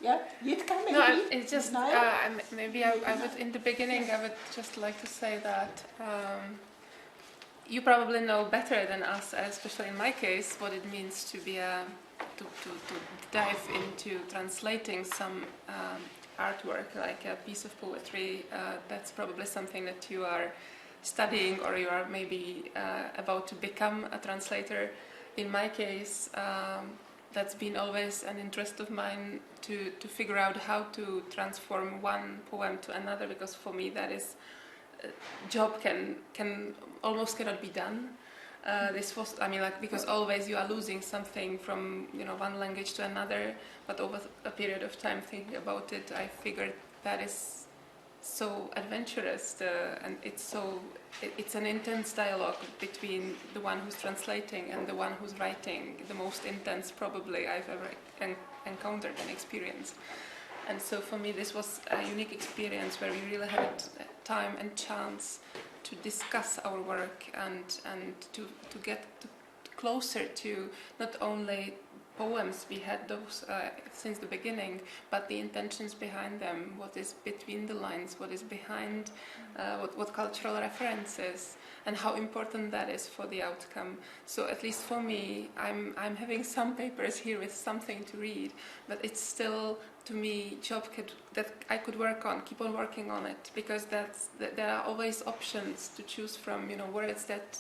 Yeah, Jitka, maybe? No, it's just, maybe I would, in the beginning, I would just like to say that you probably know better than us, especially in my case, what it means to be to dive into translating some artwork, like a piece of poetry. That's probably something that you are studying, or you are maybe about to become a translator. In my case, that's been always an interest of mine to figure out how to transform one poem to another, because for me that is job can almost cannot be done. This was, because always you are losing something from one language to another, but over a period of time thinking about it, I figured that is so adventurous, and it's an intense dialogue between the one who's translating and the one who's writing, the most intense probably I've ever encountered and experienced. And so for me this was a unique experience where we really had time and chance to discuss our work and to get closer to not only poems, we had those since the beginning, but the intentions behind them, what is between the lines, what is behind, what cultural references, and how important that is for the outcome. So at least for me, I'm having some papers here with something to read, but it's still, to me, job that I could work on, keep on working on it, because there are always options to choose from, words that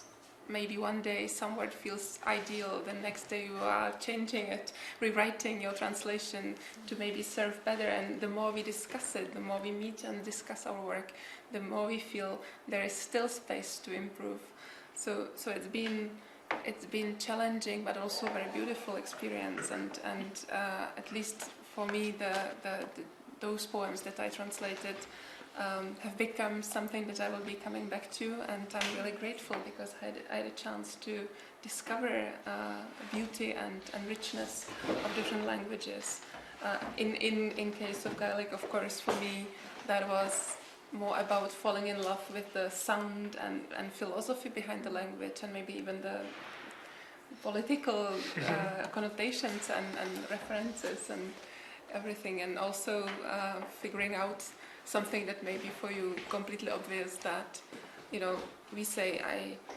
maybe one day some word feels ideal, the next day you are changing it, rewriting your translation to maybe serve better, and the more we discuss it, the more we meet and discuss our work, the more we feel there is still space to improve. So it's been challenging but also a very beautiful experience, and at least for me those poems that I translated have become something that I will be coming back to, and I'm really grateful because I had a chance to discover beauty and richness of different languages. In case of Gaelic, of course, for me that was more about falling in love with the sound and philosophy behind the language, and maybe even the political connotations and references and everything, and also figuring out something that may be for you completely obvious, that we say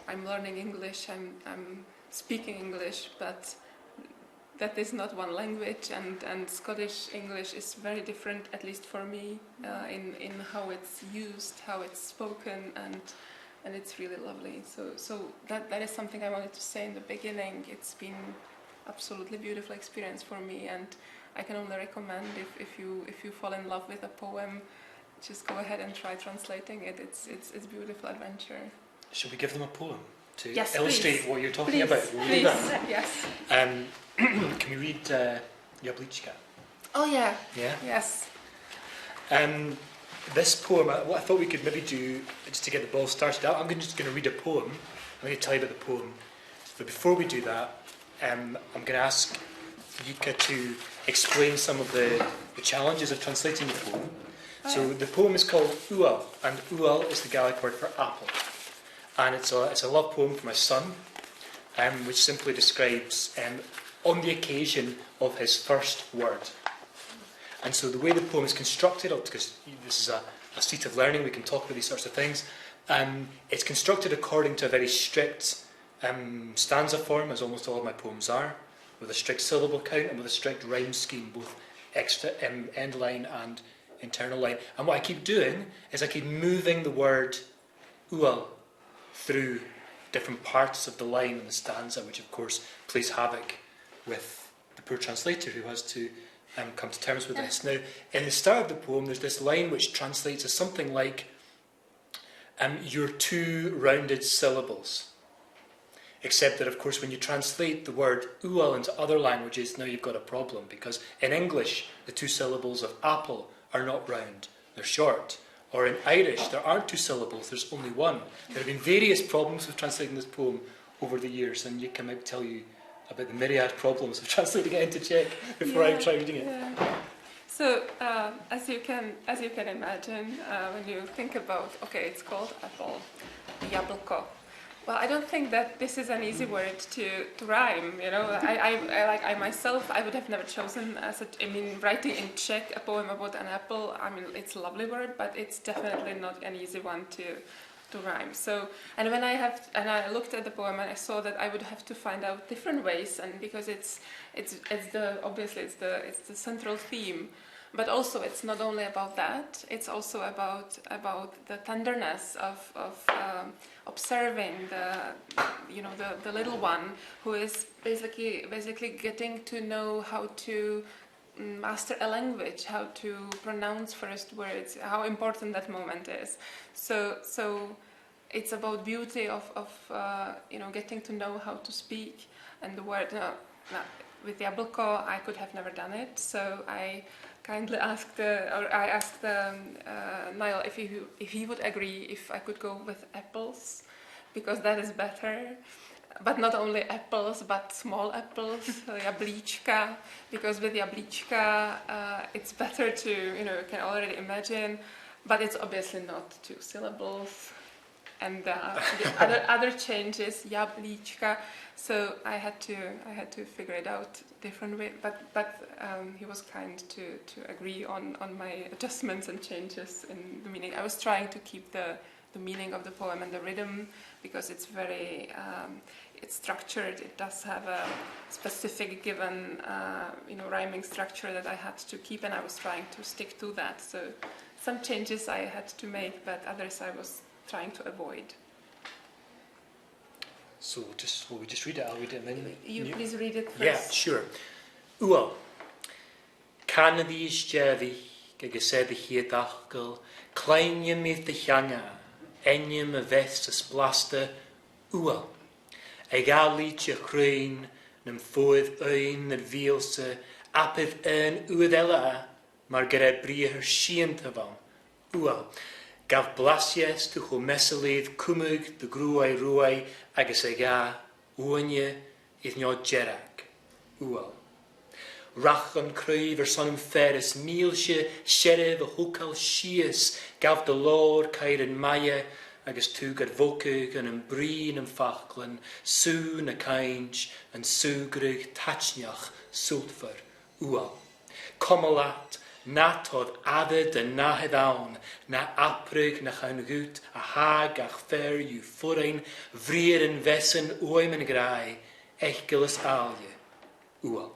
I'm learning English, I'm speaking English, but that is not one language, and Scottish English is very different, at least for me, in how it's used, how it's spoken, and it's really lovely. So that is something I wanted to say in the beginning. It's been absolutely beautiful experience for me, and I can only recommend if you fall in love with a poem, just go ahead and try translating it. It's a beautiful adventure. Should we give them a poem to yes, illustrate please. what you're talking please, about? We'll please. do that. Yes. Can we read Jablíčka? Oh yeah. Yeah. Yes. This poem, what I thought we could maybe do just to get the ball started out. I'm just going to read a poem. I'm going to tell you about the poem. But before we do that, I'm going to ask Jitka to explain some of the challenges of translating the poem. So the poem is called Ual, and Ual is the Gaelic word for apple. And it's a love poem for my son, which simply describes on the occasion of his first word. And so the way the poem is constructed, because this is a seat of learning, we can talk about these sorts of things, it's constructed according to a very strict stanza form, as almost all of my poems are, with a strict syllable count and with a strict rhyme scheme, both extra end line and internal line. And what I keep doing is I keep moving the word ual through different parts of the line in the stanza, which of course plays havoc with the poor translator who has to come to terms with this. Now, in the start of the poem, there's this line which translates as something like your two rounded syllables. Except that, of course, when you translate the word ual into other languages, now you've got a problem, because in English, the two syllables of apple are not round, they're short. Or in Irish, there aren't two syllables, there's only one. There have been various problems with translating this poem over the years, and Jitka might tell you about the myriad problems of translating it into Czech before I try reading it. Yeah. So, as you can imagine, when you think about, okay, it's called apple, jablko. Well, I don't think that this is an easy word to rhyme. You know, I myself, I would have never chosen writing in Czech a poem about an apple. I mean, it's a lovely word, but it's definitely not an easy one to rhyme. So, and when I looked at the poem and I saw that I would have to find out different ways, and because it's the central theme. But also, it's not only about that. It's also about the tenderness of observing the little one who is basically getting to know how to master a language, how to pronounce first words, how important that moment is. So it's about beauty of getting to know how to speak, and the word. With Jablko, I could have never done it, so I kindly asked Niall if he would agree if I could go with apples, because that is better. But not only apples, but small apples, jablíčka, because with jablíčka it's better to, you can already imagine, but it's obviously not 2 syllables. And the other changes, jablíčka. So I had to figure it out different way. But he was kind to agree on my adjustments and changes in the meaning. I was trying to keep the meaning of the poem and the rhythm, because it's very it's structured. It does have a specific given rhyming structure that I had to keep, and I was trying to stick to that. So some changes I had to make, but others I was trying to avoid. So will we just read it? I'll read it and then you please read it first. Yeah, sure. Ual. Canadís Jerry, Gagased Hiet Achkel, Kleinje mit de Janga, Enjem a Vest a Splaster, Ual. Egalietje Kruin, Nem Foed Ein, Ner Wielse, Apid Ein Uedella, Margaret Brieher Schientavan, Ual. Gaf Blasies to go Messelid, Kumug, the Gruai Ruai, agus ega, Uanje, is not Jerak, Ual. Rach an Crave, son Ferris, Mielsje, Sheriff, a Hokal Shias, gaf the Lord, Kairin Maya, agus Tugad Vokug, and Breen and Fachlan, Soon a Kainj, and Sugrug, Tachniach, Sultfer, Ual. Komalat, Natod added and nahedaun, na aprug na changut, a hag ach fer you foreign, vrier en vessen oim en grai, echgelis alje, ual.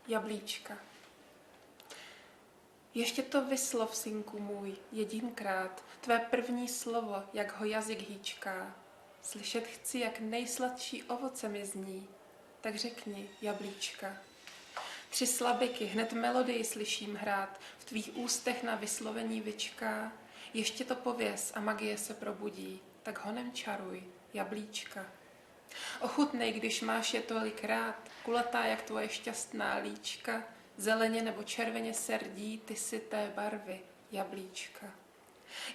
Jablíčka. Ještě to vyslov, synku můj, jedinkrát, tvé první slovo, jak ho jazyk hýčká. Slyšet chci, jak nejsladší ovoce mi zní, tak řekni, jablíčka. 3 slabiky, hned melodii slyším hrát, v tvých ústech na vyslovení vyčká. Ještě to pověz a magie se probudí, tak honem čaruj, jablíčka. Ochutnej, když máš je tolik rád, kulatá jak tvoje šťastná líčka, zeleně nebo červeně serdí, ty si té barvy, jablíčka.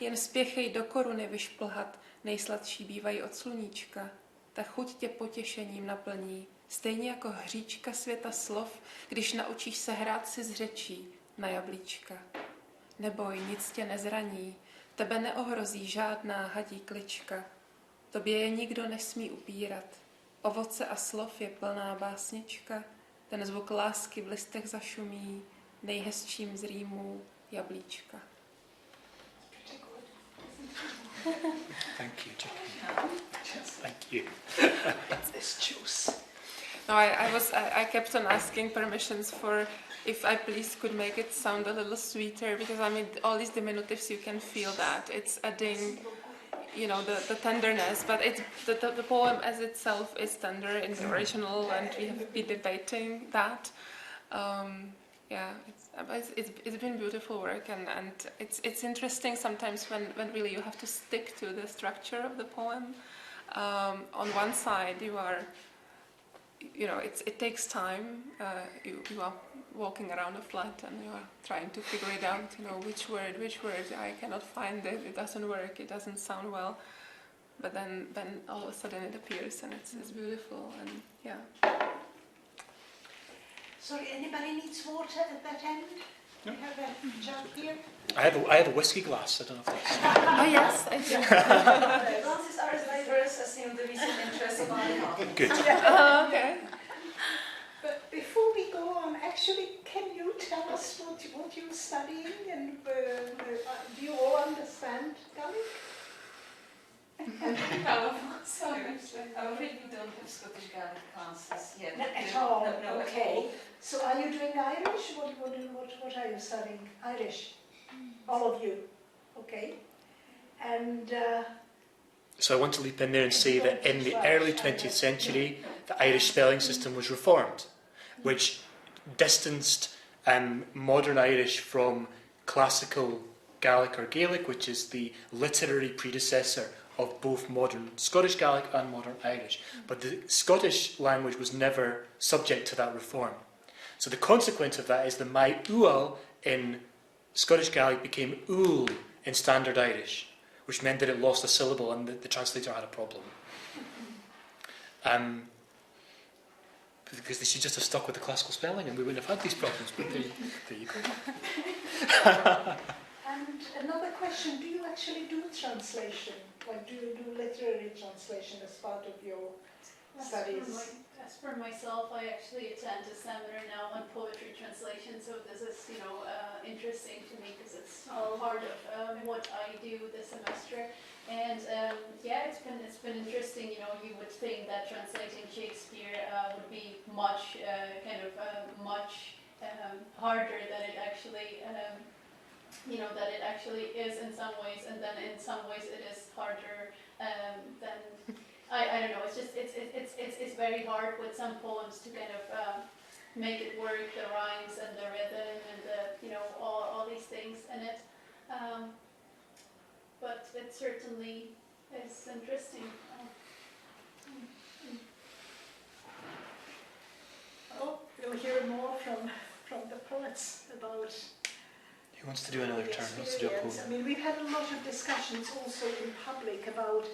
Jen spěchej do koruny vyšplhat, nejsladší bývají od sluníčka, ta chuť tě potěšením naplní, stejně jako hříčka světa slov, když naučíš se hrát si z řečí na jablíčka. Neboj, nic tě nezraní, tebe neohrozí žádná hadí klička. Tobě je nikdo nesmí upírat. Ovoce a slov je plná básnička, ten zvuk lásky v listech zašumí, nejhezčím z rýmů jablíčka. Thank you, Jackie. Thank you. It's this juice. No, I kept on asking permissions for if I please could make it sound a little sweeter, because I mean all these diminutives, you can feel that it's adding, the tenderness, but it's the poem as itself is tender in the original, and we have been debating that. It's been beautiful work, and it's interesting sometimes when really you have to stick to the structure of the poem. On one side you are, it takes time. You are walking around a flat and you are trying to figure it out, which word, I cannot find it, it doesn't work, it doesn't sound well, but then all of a sudden it appears and it's beautiful, and yeah. Sorry, anybody needs water at that end? We have a jug here. I have a whiskey glass. I don't know if that's... Oh yes, I do. Glasses are as diverse as in the recent interest of alcohol. Good. Oh, okay. But before we go on, actually, can you tell us what you're studying and do you all understand Gaelic? Sorry, I really don't have Scottish Gaelic classes yet. Not at all. No, Okay. So are you doing Irish? What are you studying? Irish. All of you. Okay. And So I want to leap in there and say that in the early 20th century, the Irish spelling system was reformed, which distanced modern Irish from classical Gaelic or Gaelic, which is the literary predecessor of both modern Scottish Gaelic and modern Irish. But the Scottish language was never subject to that reform. So the consequence of that is the my ual in Scottish Gaelic became ul in Standard Irish, which meant that it lost a syllable and the translator had a problem. Because they should just have stuck with the classical spelling and we wouldn't have had these problems, but there you go. and another question, do you actually do translation? Like do you do literary translation as part of your studies? As for myself, I actually attend a seminar now on poetry translation, so this is, interesting to me because it's all part of what I do this semester. And it's been interesting. You would think that translating Shakespeare would be much harder than it actually, that it actually is in some ways, and then in some ways it is harder than. I don't know. It's just it's very hard with some poems to kind of make it work, the rhymes and the rhythm and the all these things in it. But it certainly is interesting. Oh, we'll hear more from the poets about. Who wants to do another turn? Who wants to do a poem? I mean, we've had a lot of discussions also in public about,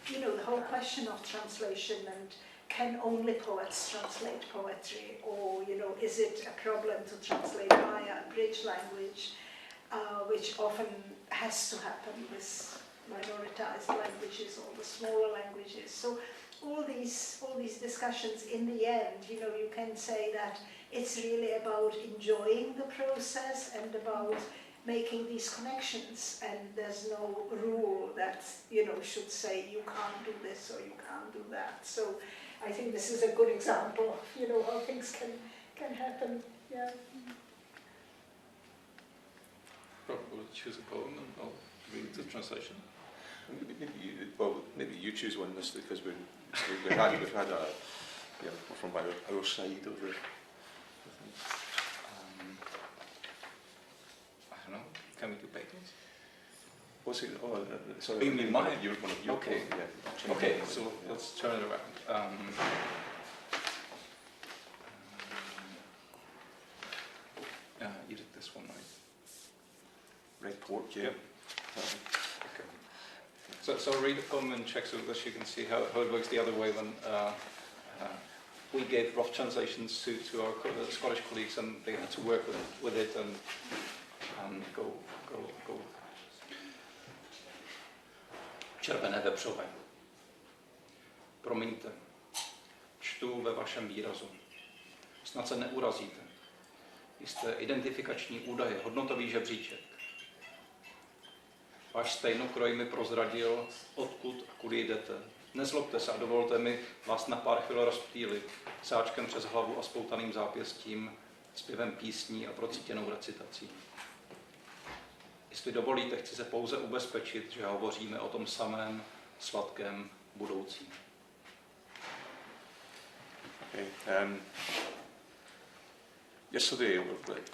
the whole question of translation and can only poets translate poetry, or, is it a problem to translate via a bridge language, which often has to happen with minoritized languages or the smaller languages. So all these discussions, in the end, you can say that it's really about enjoying the process and about making these connections, and there's no rule that should say you can't do this or you can't do that. So I think this is a good example of how things can happen. Yeah. We'll choose a poem and I'll read the translation. Maybe you choose one this because we've had a from our side over. I don't know. Can we do papers? What's it? Oh, sorry. You mean mine? You're one of your. Okay. Yeah. Okay. So let's turn it around. You did this one, right? Red pork. Yeah. Yep. Okay. So I'll read the poem in Czech so that you can see how it works the other way when we gave rough translations to our Scottish colleagues and they had to work with it and go. Červené vepřové. Promiňte, čtu ve vašem výrazu. Snad se neurazíte. Jste identifikační údaje, hodnotový žebříček. Váš stejnokroj mi prozradil, odkud a kudy jdete. Nezlobte se a dovolte mi vás na pár chvil rozptýlit sáčkem přes hlavu a spoutaným zápěstím, zpěvem písní a procítěnou recitací. Jestli dovolíte, chci se pouze ubezpečit, že hovoříme o tom samém sladkém budoucím. Okay. Yesterday,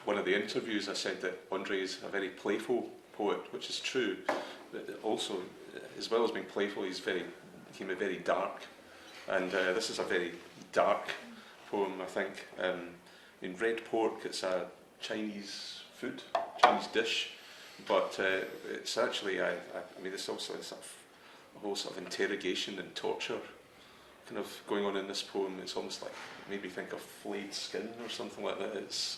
one of the interviews, I said that Andre is a very playful poet, which is true. But also, as well as being playful, became a very dark. And this is a very dark poem, I think. In red pork, it's a Chinese food, Chinese dish. But it's actually, I mean, there's also a whole sort of interrogation and torture kind of going on in this poem. It's almost like, maybe think of flayed skin or something like that. It's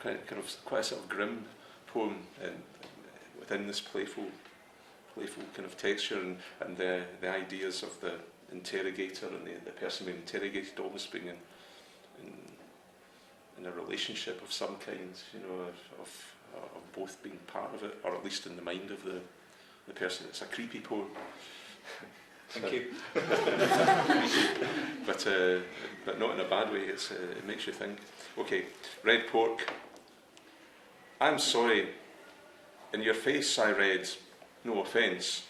quite a sort of grim poem within this playful kind of texture, and the ideas of the interrogator and the person being interrogated almost being in a relationship of some kind, of both being part of it, or at least in the mind of the person. It's a creepy poem. Thank you. but not in a bad way. It makes you think. Okay, Red Pork. I'm sorry. In your face I read, no offence,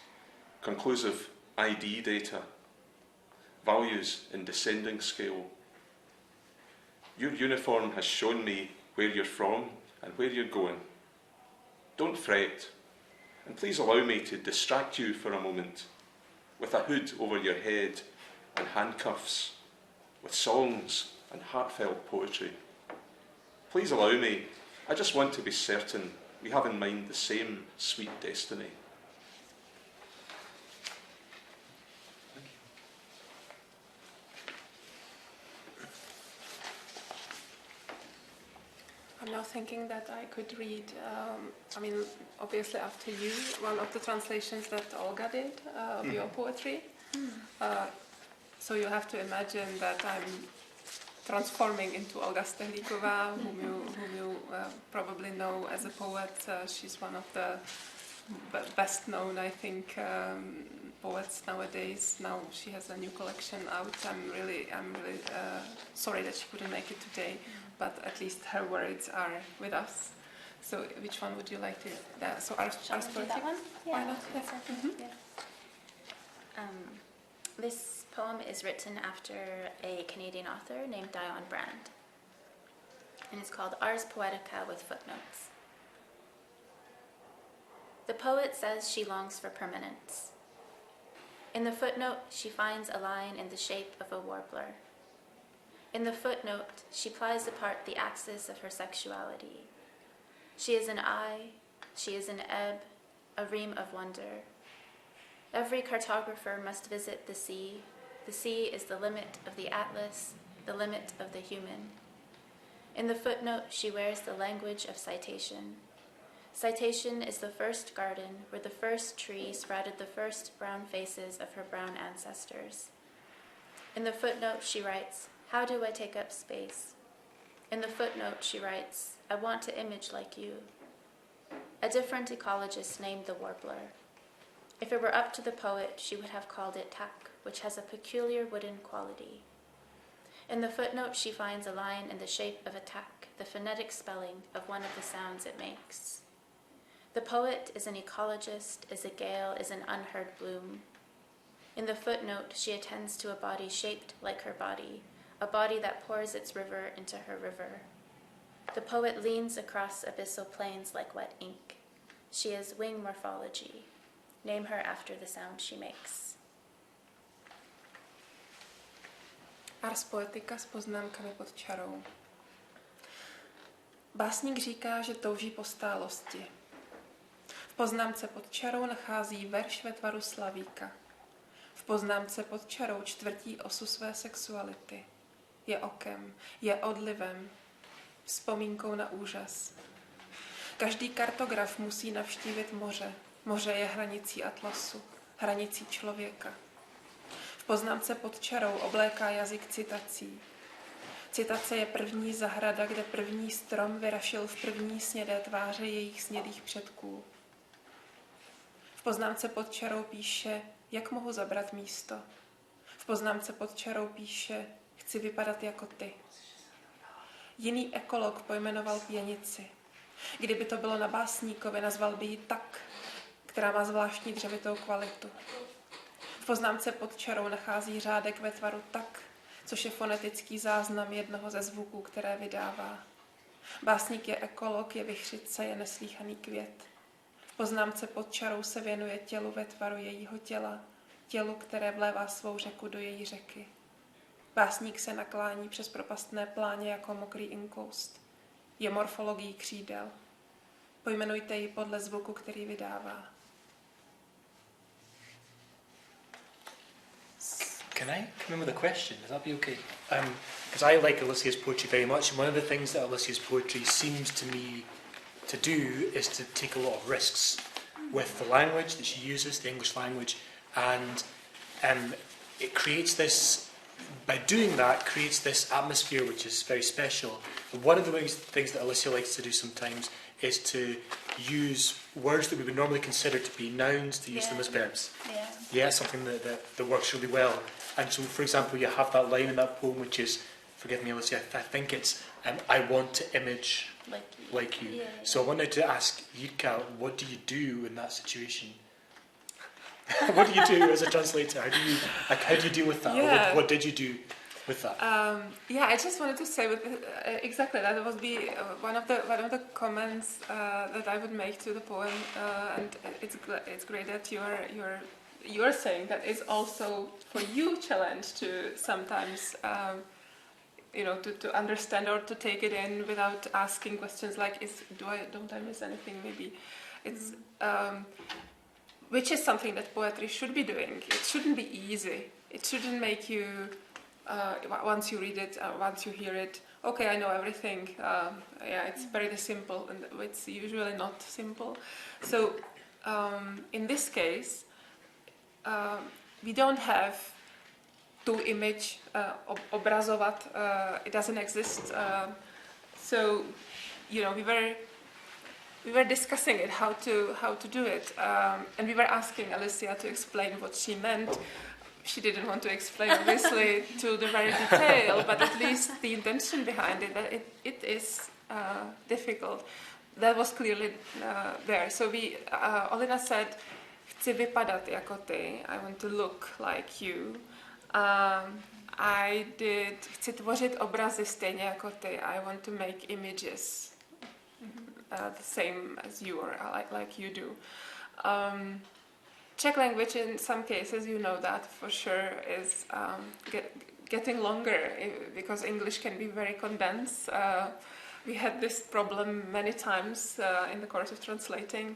conclusive ID data, values in descending scale. Your uniform has shown me where you're from and where you're going. Don't fret, and please allow me to distract you for a moment with a hood over your head and handcuffs, with songs and heartfelt poetry. Please allow me. I just want to be certain we have in mind the same sweet destiny. I'm now thinking that I could read, obviously after you, one of the translations that Olga did of your poetry. So you have to imagine that I'm transforming into Olga Stehlíková, whom you probably know as a poet. She's one of the best known, I think, poets nowadays. Now she has a new collection out. I'm really sorry that she couldn't make it today, but at least her words are with us. So which one would you like to? So Ars Poetic? That one? Yeah. Why not? Yeah. Yeah. This poem is written after a Canadian author named Dion Brand, and it's called Ars Poetica with footnotes. The poet says she longs for permanence. In the footnote, she finds a line in the shape of a warbler. In the footnote, she plies apart the axis of her sexuality. She is an eye, she is an ebb, a ream of wonder. Every cartographer must visit the sea. The sea is the limit of the atlas, the limit of the human. In the footnote, she wears the language of citation. Citation is the first garden where the first tree sprouted the first brown faces of her brown ancestors. In the footnote, she writes, "How do I take up space?" In the footnote, she writes, "I want to image like you." A different ecologist named the warbler. If it were up to the poet, she would have called it tak, which has a peculiar wooden quality. In the footnote, she finds a line in the shape of a tak, the phonetic spelling of one of the sounds it makes. The poet is an ecologist, is a gale, is an unheard bloom. In the footnote, she attends to a body shaped like her body, a body that pours its river into her river. The poet leans across abyssal plains like wet ink. She is wing morphology. Name her after the sound she makes. Ars Poetica s poznámkami pod čarou. Básník říká, že touží po stálosti. V poznámce pod čarou nachází verš ve tvaru slavíka. V poznámce pod čarou čtvrtí osu své sexuality. Je okem, je odlivem, vzpomínkou na úžas. Každý kartograf musí navštívit moře. Moře je hranicí atlasu, hranicí člověka. V poznámce pod čarou obléká jazyk citací. Citace je první zahrada, kde první strom vyrašil v první snědé tváře jejich snědých předků. V poznámce pod čarou píše, jak mohu zabrat místo. V poznámce pod čarou píše, chci vypadat jako ty. Jiný ekolog pojmenoval pěnici. Kdyby to bylo na básníkovi, nazval by ji tak, která má zvláštní dřevitou kvalitu. V poznámce pod čarou nachází řádek ve tvaru tak, což je fonetický záznam jednoho ze zvuků, které vydává. Básník je ekolog, je vichřice, je neslýchaný květ. V poznámce pod čarou se věnuje tělu ve tvaru jejího těla, tělu, které vlévá svou řeku do její řeky. Básník se naklání přes propastné pláně jako mokrý inkoust. Je morfologií křídel. Pojmenujte ji podle zvuku, který vydává. Can I come in with a question? Would that be okay? Because I like Alicia's poetry very much, and one of the things that Alicia's poetry seems to me to do is to take a lot of risks with the language that she uses, the English language, and it creates this, by doing that, creates this atmosphere which is very special. And one of the things that Alicia likes to do sometimes is to use words that we would normally consider to be nouns, to use them as verbs. Yeah, something that works really well. And so, for example, you have that line in that poem which is, forgive me Alicia, I think it's, I want to image like you. Yeah. So I wanted to ask Yirka, what do you do in that situation? What do you do as a translator? How do you deal with that? Yeah. Or what did you do with that? I just wanted to say exactly that would be one of the comments that I would make to the poem, and it's great that you're saying that it's also for you challenge to sometimes to understand or to take it in without asking questions like don't I miss anything? Maybe it's which is something that poetry should be doing. It shouldn't be easy. It shouldn't make you once you read it, once you hear it, okay, I know everything. It's very simple, and it's usually not simple. So in this case, we don't have to image, obrazovat. It doesn't exist. So we were discussing it, how to do it, and we were asking Alicia to explain what she meant. She didn't want to explain, obviously, to the very detail, but at least the intention behind it, that it is difficult. That was clearly there. So Olina said, chci vypadat jako ty, I want to look like you. I did, chci tvořit obrazy stejně jako ty, I want to make images the same as you, or like you do. Czech language, in some cases, you know that for sure, is getting longer because English can be very condensed. We had this problem many times in the course of translating.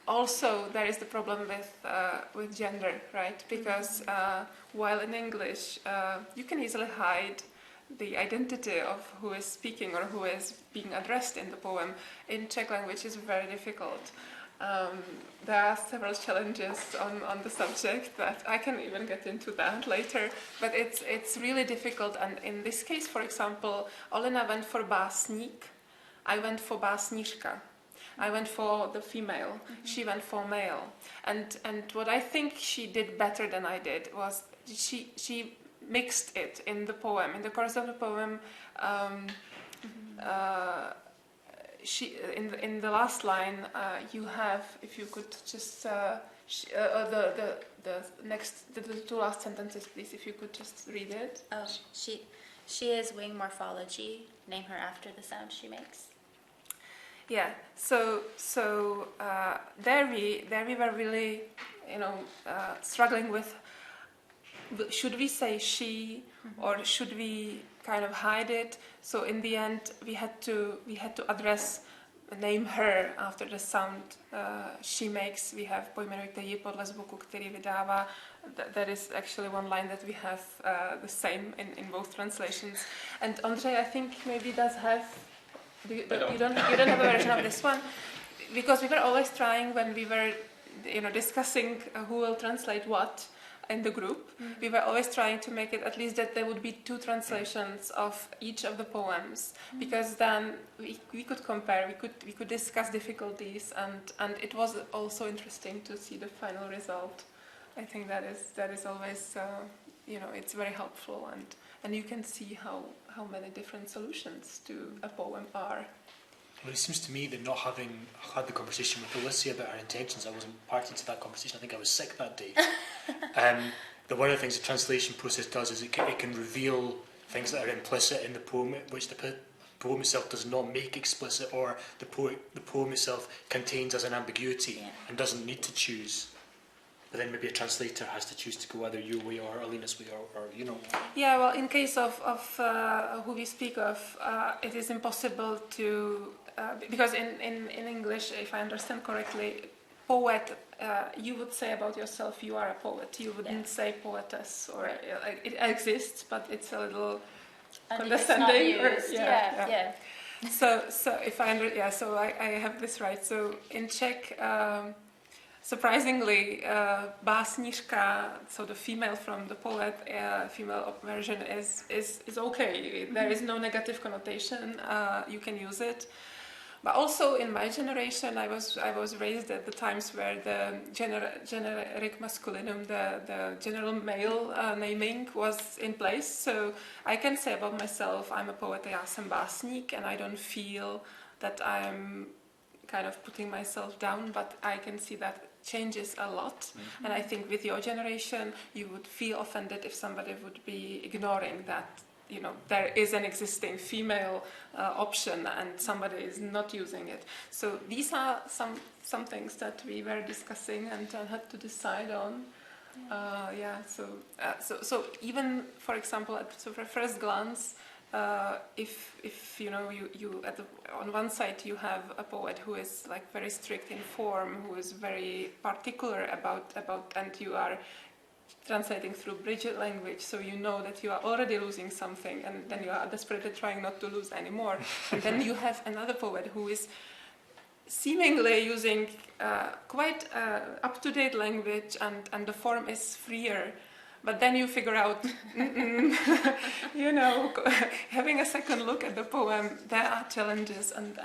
Also, there is the problem with gender, right? Because while in English, you can easily hide the identity of who is speaking or who is being addressed in the poem. In Czech language, it's very difficult. There are several challenges on the subject that I can even get into that later, but it's really difficult. And in this case, for example, Olina went for básník, I went for básnířka. I went for the female, she went for male. And what I think she did better than I did was she mixed it in the poem. In the course of the poem, in the last line, you have, if you could just the two last sentences, please, if you could just read it. Oh, she is wing morphology. Name her after the sound she makes. Yeah. So there we were really, struggling with. Should we say she, or should we kind of hide it? So in the end, we had to name her after the sound she makes. We have pojmenujte ji podle zvuku, který vydává. That is actually one line that we have the same in both translations. And Ondřej, I think maybe does have. You don't have a version of this one, because we were always trying when we were, discussing who will translate what in the group. We were always trying to make it at least that there would be two translations of each of the poems, because then we could compare, we could discuss difficulties, and it was also interesting to see the final result. I think that is always it's very helpful, and you can see how many different solutions to a poem are. Well, it seems to me that not having had the conversation with Alicia about her intentions, I wasn't party to that conversation. I think I was sick that day. That one of the things the translation process does is it can reveal things that are implicit in the poem, which the poem itself does not make explicit, or the poem itself contains as an ambiguity and doesn't need to choose. But then maybe a translator has to choose to go either your way or Alina's way, or Yeah, well, in case of who we speak of, it is impossible to because in English, if I understand correctly, poet you would say about yourself, you are a poet. You wouldn't say poetess, or like, it exists, but it's a little condescending. Yeah. So if I so I have this right. So in Czech, surprisingly, básnířka, so the female from the poet, female version is okay. There is no negative connotation. You can use it. But also in my generation, I was raised at the times where the generic masculinum, the general male naming was in place. So I can say about myself, I'm a poet, já jsem básník, and I don't feel that I'm kind of putting myself down, but I can see that changes a lot. Mm-hmm. And I think with your generation, you would feel offended if somebody would be ignoring that. You know, there is an existing female option and somebody is not using it. So these are some things that we were discussing and had to decide on. So even, for example, at first glance, if you know you on one side you have a poet who is like very strict in form, who is very particular about and you are translating through bridged language, so you know that you are already losing something, and then you are desperately trying not to lose anymore. And then you have another poet who is seemingly using quite up-to-date language, and the form is freer. But then you figure out, you know, having a second look at the poem, there are challenges, and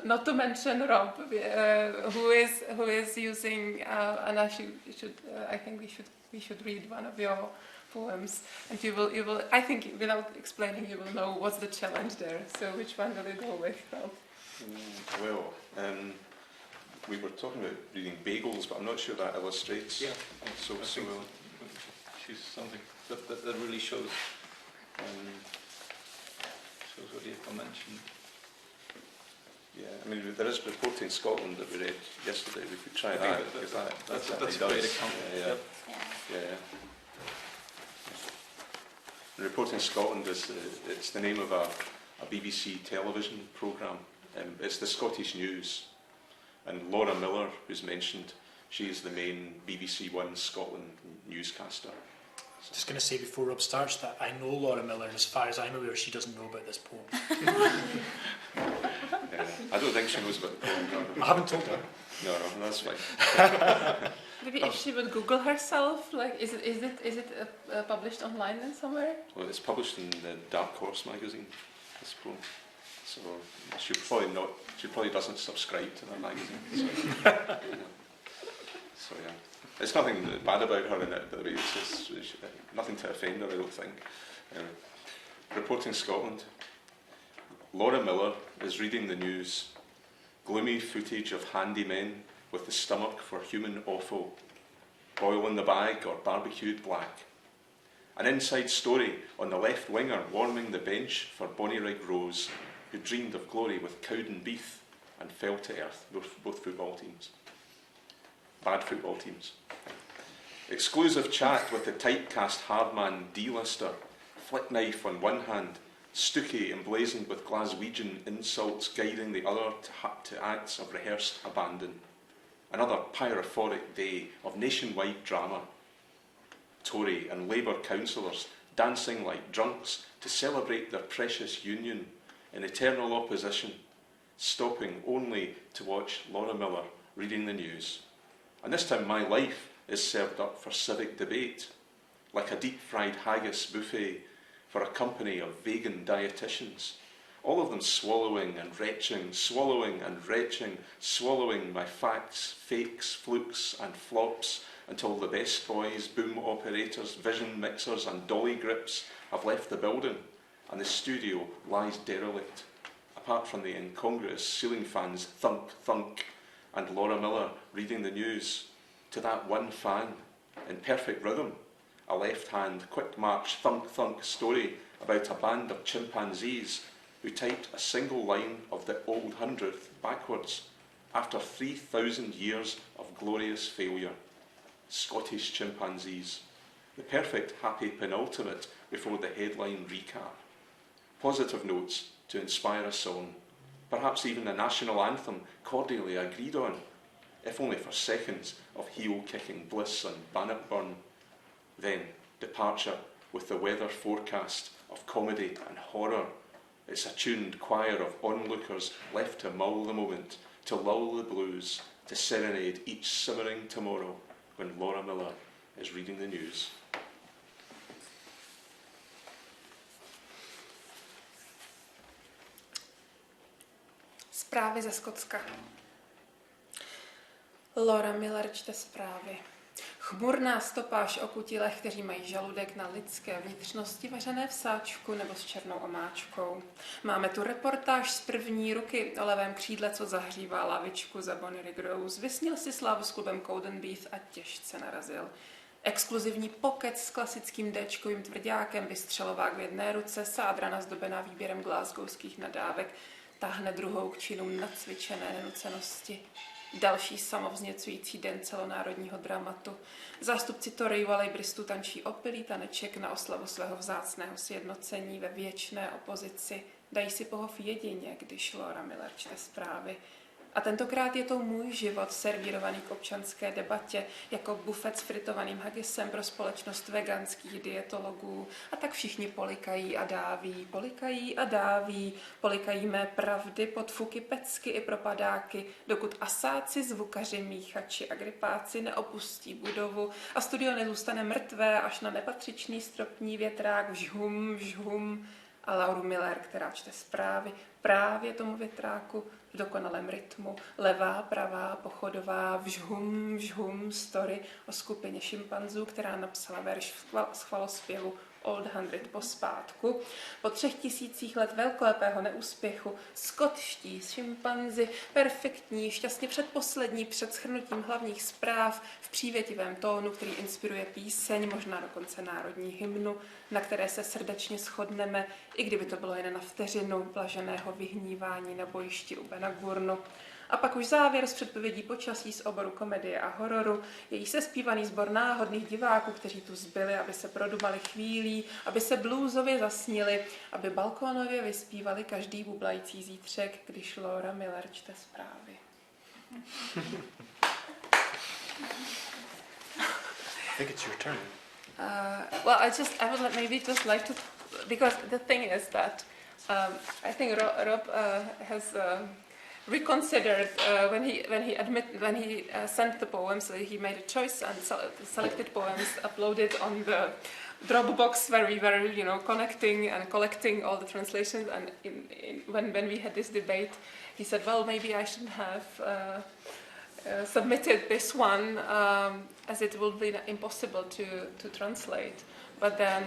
not to mention Rob, who is using, and I think we should read one of your poems, and you will. I think without explaining, you will know what's the challenge there. So which one will you go with, Rob? Well, we were talking about reading bagels, but I'm not sure that illustrates. Yeah. So we'll choose something that really shows what you have mentioned. Yeah, I mean, there is Reporting Scotland that we read yesterday. We could try that. That's a great account. Yeah. Reporting Scotland it's the name of a BBC television programme. It's the Scottish News, and Laura Miller, who's mentioned, she is the main BBC One Scotland newscaster. Just going to say before Rob starts that I know Laura Miller, and as far as I'm aware, she doesn't know about this poem. I don't think she knows about the poem. I haven't told her. No, that's fine. Maybe if she would Google herself, like, is it published online then somewhere? Well, it's published in the Dark Horse magazine, this poem. So she probably doesn't subscribe to that magazine. So yeah. It's nothing bad about her in it, by the way. It's nothing to offend her, I don't think. Reporting Scotland. Laura Miller is reading the news. Gloomy footage of handy men with the stomach for human offal. Boil in the bag or barbecued black. An inside story on the left winger warming the bench for Bonnyrigg Rose, who dreamed of glory with Cowden Beath and fell to earth, both football teams. Bad football teams. Exclusive chat with the typecast hardman D-lister, flick knife on one hand, Stookie emblazoned with Glaswegian insults guiding the other to acts of rehearsed abandon. Another pyrophoric day of nationwide drama. Tory and Labour councillors dancing like drunks to celebrate their precious union in eternal opposition, stopping only to watch Laura Miller reading the news. And this time my life is served up for civic debate, like a deep-fried haggis buffet for a company of vegan dietitians, all of them swallowing and retching, swallowing my facts, fakes, flukes and flops until the best boys, boom operators, vision mixers and dolly grips have left the building and the studio lies derelict, apart from the incongruous ceiling fans thunk, thunk, and Laura Miller reading the news to that one fan in perfect rhythm, a left-hand quick march thunk thunk story about a band of chimpanzees who typed a single line of the Old Hundredth backwards after 3,000 years of glorious failure. Scottish chimpanzees, the perfect happy penultimate before the headline recap. Positive notes to inspire a song, perhaps even a national anthem cordially agreed on. if only for seconds, of heel-kicking bliss on Bannockburn. Then departure with the weather forecast of comedy and horror. Its attuned choir of onlookers left to mull the moment, to lull the blues, to serenade each simmering tomorrow when Laura Miller is reading the news. Zprávy ze Skotska. Laura Miller čte zprávy. Chmurná stopáž o kutilech, kteří mají žaludek na lidské vnitřnosti vařené v sáčku nebo s černou omáčkou. Máme tu reportáž z první ruky o levém křídle, co zahřívá lavičku za Bonnie Rose. Vysnil si slávu s klubem Cowden Beath a těžce narazil. Exkluzivní pokec s klasickým déčkovým tvrďákem, vystřelovák v jedné ruce, sádra nazdobená výběrem glasgowských nadávek, táhne druhou k činům nacvičené nenucenosti. Další samovzněcující den celonárodního dramatu. Zástupci Toryů a lejbristů tančí opilý taneček na oslavu svého vzácného sjednocení ve věčné opozici. Dají si pohov jedině, když Laura Miller čte zprávy. A tentokrát je to můj život servírovaný k občanské debatě, jako bufet s fritovaným hagisem pro společnost veganských dietologů. A tak všichni polikají a dáví, polikají a dáví, polikají mé pravdy, podfuky, pecky i propadáky, dokud asáci, zvukaři, míchači a gripáci neopustí budovu a studio nezůstane mrtvé až na nepatřičný stropní větrák vžhum, vžhum a Lauru Miller, která čte zprávy právě tomu větráku v dokonalém rytmu. Levá, pravá, pochodová, vžhum, vžhum story o skupině šimpanzů, která napsala verš z chvalospěvu Old 100 pospátku. Po 3000 let velkolepého neúspěchu skotští šimpanzi, perfektní, šťastně předposlední před shrnutím hlavních zpráv v přívětivém tónu, který inspiruje píseň, možná dokonce národní hymnu, na které se srdečně shodneme, i kdyby to bylo jen na vteřinu blaženého vyhnívání na bojišti u Bannockburnu. A pak už závěr s předpovědí počasí z oboru komedie a hororu, její sespívaný sbor náhodných diváků, kteří tu zbyli, aby se produmali chvílí, aby se bluesově zasnili, aby balkónově vyspívali každý bublající zítřek, když Laura Miller čte zprávy. I think it's your turn. Well, I would maybe just like to, because the thing is that I think Rob has reconsidered when he sent the poems. He made a choice and selected poems, uploaded on the Dropbox, very connecting and collecting all the translations. And when we had this debate, he said, well, maybe I should have submitted this one, as it will be impossible to translate. But then,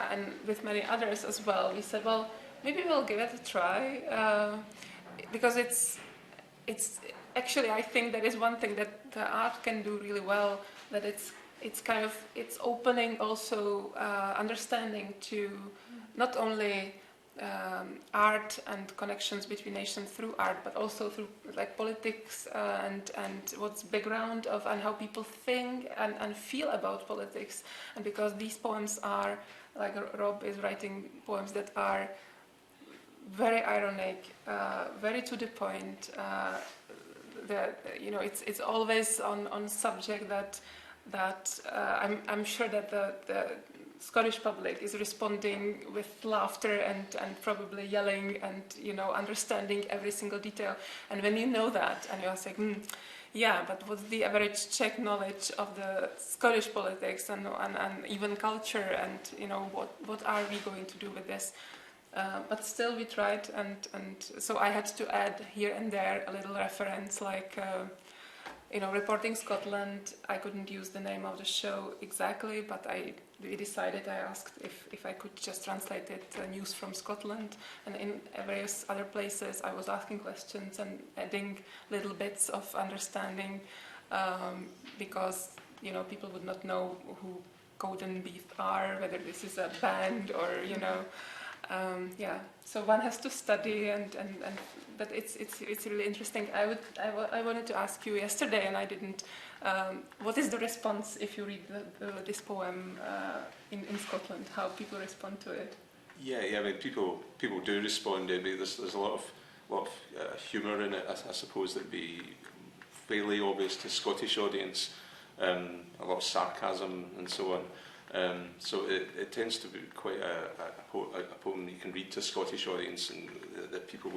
and with many others as well, we said, well, maybe we'll give it a try, because it's actually, I think that is one thing that the art can do really well, that it's opening also understanding to not only art and connections between nations through art, but also through like politics and what's background of and how people think and feel about politics. And because these poems are, like Rob is writing poems that are very ironic, very to the point. It's always on subject that I'm sure that the Scottish public is responding with laughter and probably yelling and understanding every single detail. And when you know that and you're saying, yeah, but what's the average Czech knowledge of the Scottish politics and even culture, and what are we going to do with this? But still we tried, and so I had to add here and there a little reference, like Reporting Scotland. I couldn't use the name of the show exactly, but we decided, I asked if I could just translate it, News from Scotland, and in various other places I was asking questions and adding little bits of understanding, because people would not know who Cowden Beath are, whether this is a band or so one has to study and but it's really interesting. I wanted to ask you yesterday, and I didn't. What is the response if you read this poem in Scotland? How people respond to it? Yeah. I mean, people do respond. I mean, there's a lot of humour in it. I suppose that'd be fairly obvious to Scottish audience, a lot of sarcasm and so on. So it tends to be quite a poem that you can read to a Scottish audience, and that people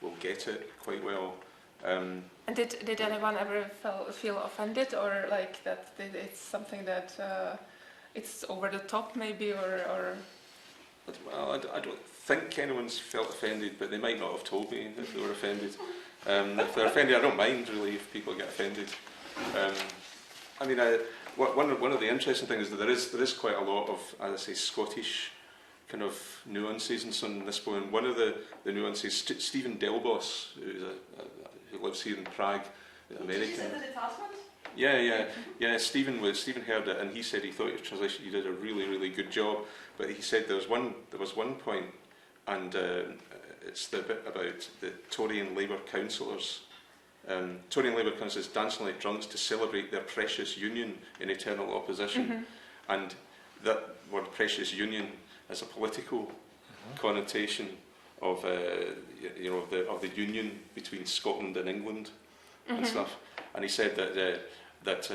will get it quite well. And did anyone ever feel offended, or like that it's something that it's over the top maybe, or? Well, I don't think anyone's felt offended, but they might not have told me if they were offended. If they're offended, I don't mind really if people get offended. I mean, one of the interesting things is that there is quite a lot of, as I say, Scottish kind of nuances in this poem. One of the nuances, Stephen Delbos, who lives here in Prague, American. Did you say the detachment? Yeah. Stephen heard it, and he said he thought your translation, you did a really, really good job. But he said there was one point, and it's the bit about the Tory and Labour councillors. Tory and Labour councillors dancing like drunks to celebrate their precious union in eternal opposition, and that word "precious union" has a political connotation of of the union between Scotland and England and stuff. And he said that that's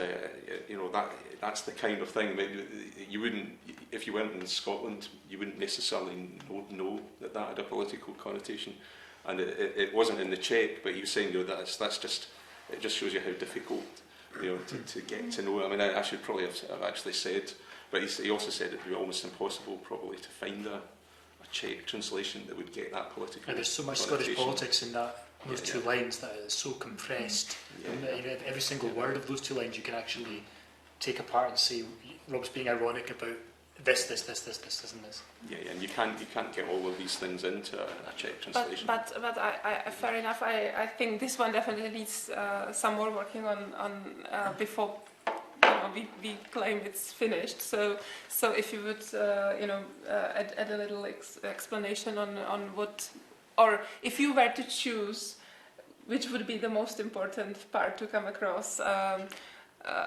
the kind of thing that you wouldn't, if you weren't in Scotland, you wouldn't necessarily know that had a political connotation. And it wasn't in the Czech, but he was saying, that's just, it just shows you how difficult, to get to know. I mean, I should probably have actually said, but he also said it would be almost impossible probably to find a Czech translation that would get that political. And there's so much Scottish politics in those two lines that it's so compressed. Every single word of those two lines you can actually take apart and say Rob's being ironic about this, and this. Yeah, and you can't get all of these things into a Czech translation. But I fair enough. I think this one definitely needs some more working on before we claim it's finished. So if you would add a little explanation on what, or if you were to choose, which would be the most important part to come across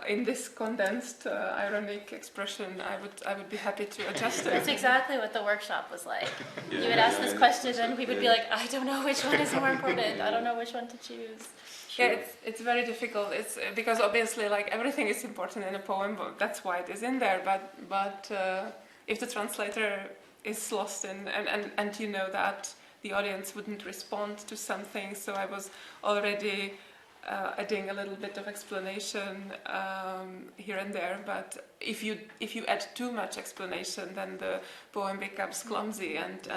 in this condensed ironic expression, I would be happy to adjust it. That's exactly what the workshop was like. You would ask this question and we would be like, I don't know which one is more important. I don't know which one to choose. Sure. Yeah, it's very difficult. It's because obviously, like, everything is important in a poem, but that's why it is in there. But if the translator is lost in, and you know that the audience wouldn't respond to something, so I was already adding a little bit of explanation here and there. But if you add too much explanation, then the poem becomes clumsy, and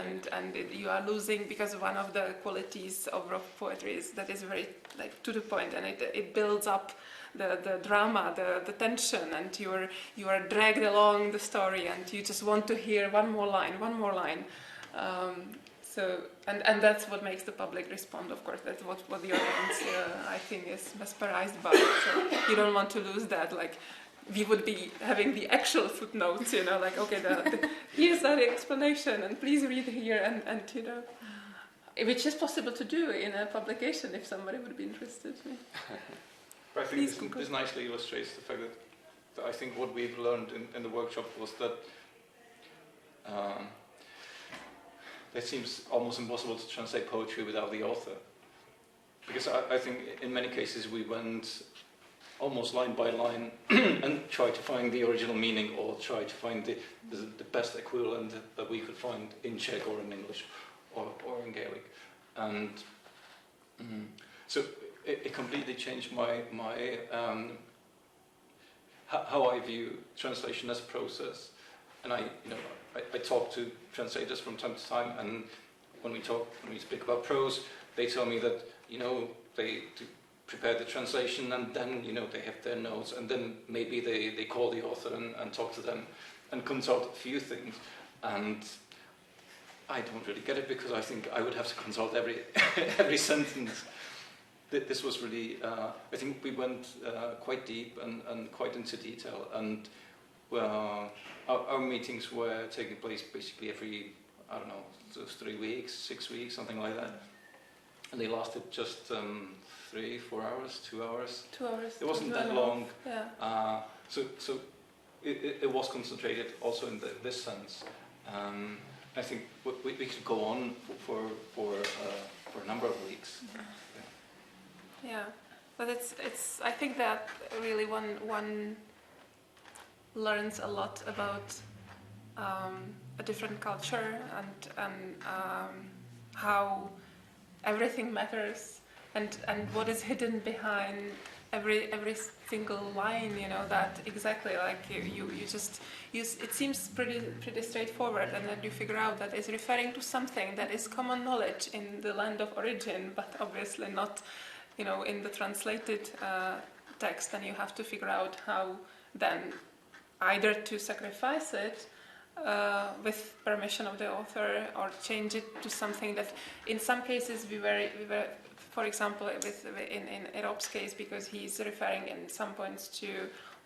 you are losing, because one of the qualities of rock poetry is that it's very to the point, and it builds up the drama, the tension, and you are dragged along the story, and you just want to hear one more line. So and that's what makes the public respond. Of course, that's what the audience I think is mesmerized by. So you don't want to lose that. Like, we would be having the actual footnotes, okay, here's the explanation, and please read here, and which is possible to do in a publication if somebody would be interested. But I think this nicely illustrates the fact that I think what we've learned in the workshop was that it seems almost impossible to translate poetry without the author. Because I think in many cases we went almost line by line and tried to find the original meaning, or tried to find the best equivalent that we could find in Czech or in English or in Gaelic. And so it completely changed my how I view translation as a process. And I talk to translators from time to time, and when we speak about prose, they tell me that they prepare the translation, and then they have their notes, and then maybe they call the author and talk to them and consult a few things. And I don't really get it, because I think I would have to consult every sentence. This was really, I think we went quite deep and quite into detail, and our meetings were taking place basically every, 3 weeks, 6 weeks, something like that. And they lasted just 3-4 hours, 2 hours. 2 hours. It wasn't that long. Yeah. So it was concentrated also in this sense. I think we could go on for a number of weeks. Yeah. But it's I think that really one learns a lot about a different culture and how everything matters and what is hidden behind every single line, you know, that exactly like you just use. It seems pretty straightforward, and then you figure out that it's referring to something that is common knowledge in the land of origin, but obviously not, you know, in the translated text, and you have to figure out how then either to sacrifice it with permission of the author or change it to something that in some cases we were for example in Rob's case, because he's referring in some points to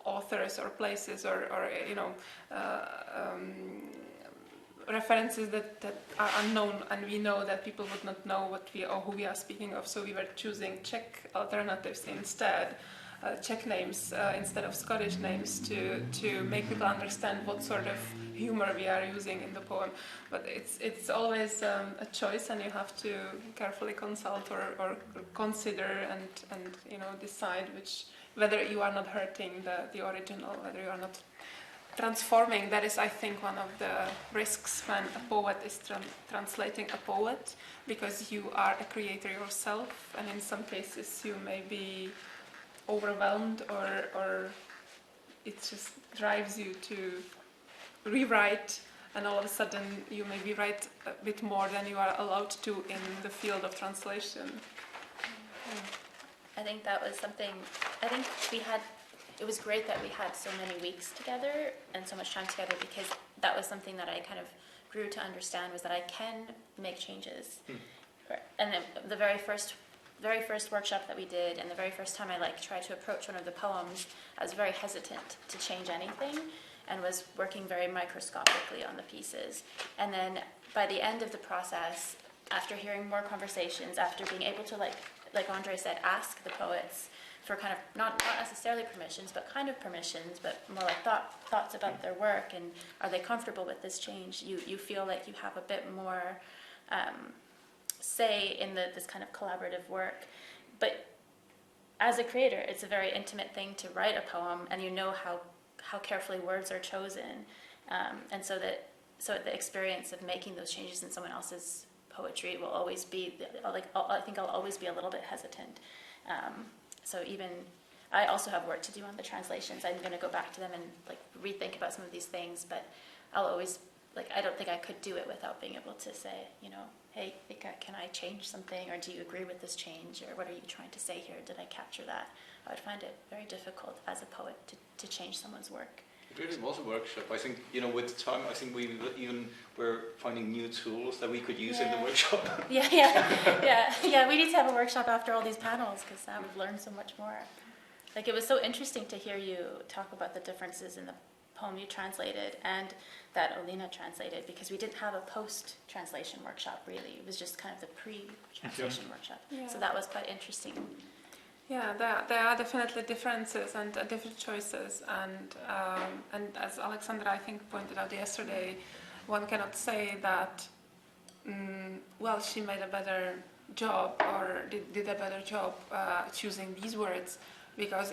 authors or places or you know references that are unknown, and we know that people would not know what we or who we are speaking of, so we were choosing Czech alternatives instead. Czech names instead of Scottish names to make people understand what sort of humor we are using in the poem. But it's always a choice, and you have to carefully consult or consider and you know decide whether you are not hurting the original, whether you are not transforming. That is, I think, one of the risks when a poet is translating a poet, because you are a creator yourself, and in some cases you may be overwhelmed or it just drives you to rewrite, and all of a sudden you maybe write a bit more than you are allowed to in the field of translation. I think that was something, I think it was great that we had so many weeks together and so much time together, because that was something that I kind of grew to understand, was that I can make changes. And the very first workshop that we did, and the very first time I tried to approach one of the poems, I was very hesitant to change anything and was working very microscopically on the pieces. And then by the end of the process, after hearing more conversations, after being able to, like Andre said, ask the poets for kind of not necessarily permissions, but kind of permissions, but more like thoughts about their work, and are they comfortable with this change? You feel like you have a bit more say in this kind of collaborative work. But as a creator, it's a very intimate thing to write a poem, and you know how carefully words are chosen, and so the experience of making those changes in someone else's poetry will always be I think I'll always be a little bit hesitant. So even I also have work to do on the translations. I'm going to go back to them and rethink about some of these things, but I'll always I don't think I could do it without being able to say, you know, hey, can I change something, or do you agree with this change, or what are you trying to say here? Did I capture that? I would find it very difficult as a poet to change someone's work. It really was a workshop. I think, you know, with time, I think we even were finding new tools that we could use in the workshop. Yeah. We need to have a workshop after all these panels, because we've learned so much more. It was so interesting to hear you talk about the differences in the poem you translated and that Olina translated, because we didn't have a post-translation workshop, really. It was just kind of the pre-translation workshop. Yeah. So that was quite interesting. Yeah, there are definitely differences and different choices, and as Alexandra, I think, pointed out yesterday, one cannot say that, well, she made a better job or did a better job choosing these words, because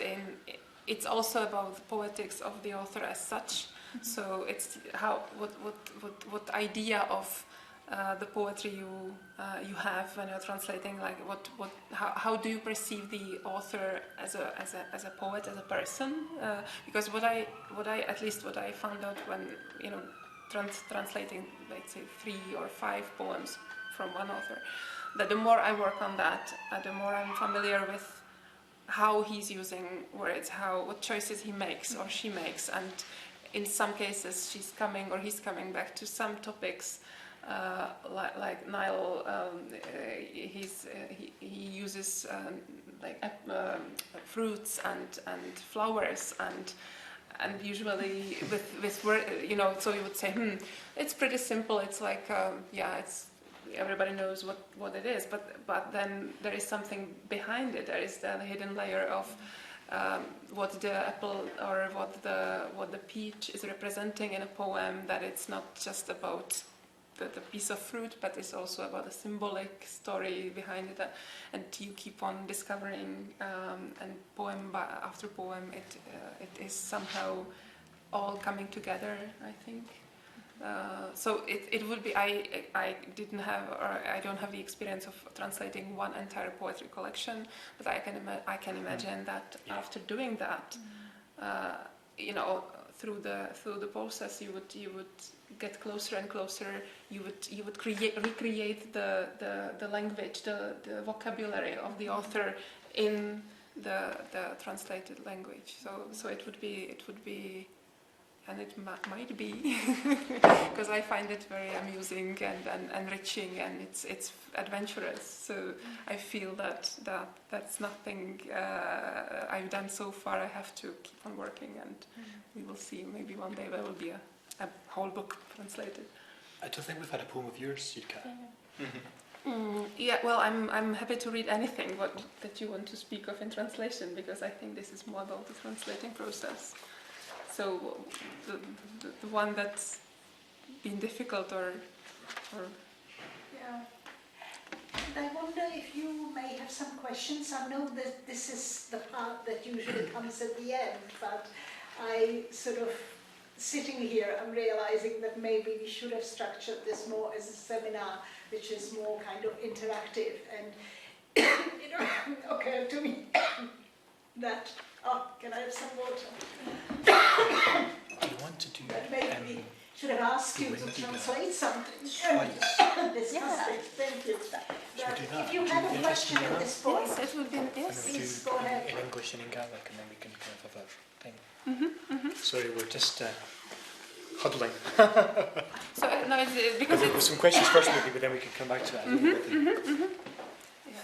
it's also about the poetics of the author as such. So it's what idea of the poetry you have when you're translating, how do you perceive the author as a poet, as a person? Because what I found out when, you know, translating, let's say 3 or 5 poems from one author, that the more I work on that, the more I'm familiar with how he's using words, what choices he makes or she makes, and in some cases he's coming back to some topics. Like Niall, he uses fruits and flowers and usually with word, you know. So you would say, it's pretty simple. It's everybody knows what it is, but then there is something behind it. There is the hidden layer of what the apple or what the peach is representing in a poem. That it's not just about the piece of fruit, but it's also about a symbolic story behind it, and you keep on discovering, and poem after poem, it is somehow all coming together, I think. So it would be, I didn't have, or I don't have the experience of translating one entire poetry collection, but I can imagine that after doing that, you know, through the process, you would get closer and closer. You would recreate the language, the vocabulary of the author in the translated language. So it would be. And it might be, because I find it very amusing and enriching, and it's adventurous. So I feel that's nothing I've done so far. I have to keep on working, and we will see. Maybe one day there will be a whole book translated. I don't think we've had a poem of yours, Yudka. Yeah, well, I'm happy to read anything that you want to speak of in translation, because I think this is more about the translating process. So the one that's been difficult or yeah. And I wonder if you may have some questions. I know that this is the part that usually comes at the end, but I sort of, sitting here, I'm realizing that maybe we should have structured this more as a seminar, which is more kind of interactive, and it occurred to me that, can I have some water? Do you want to do that? Maybe we should have asked you to translate something. Discuss it. Thank you. Should we do that? If you have a question at this point, yes, it would be yes. Please go ahead. In English and in Gaelic, and then we can kind of have a thing. Sorry, we're just huddling. So no, it's because With some questions first, maybe, but then we can come back to that. Yeah,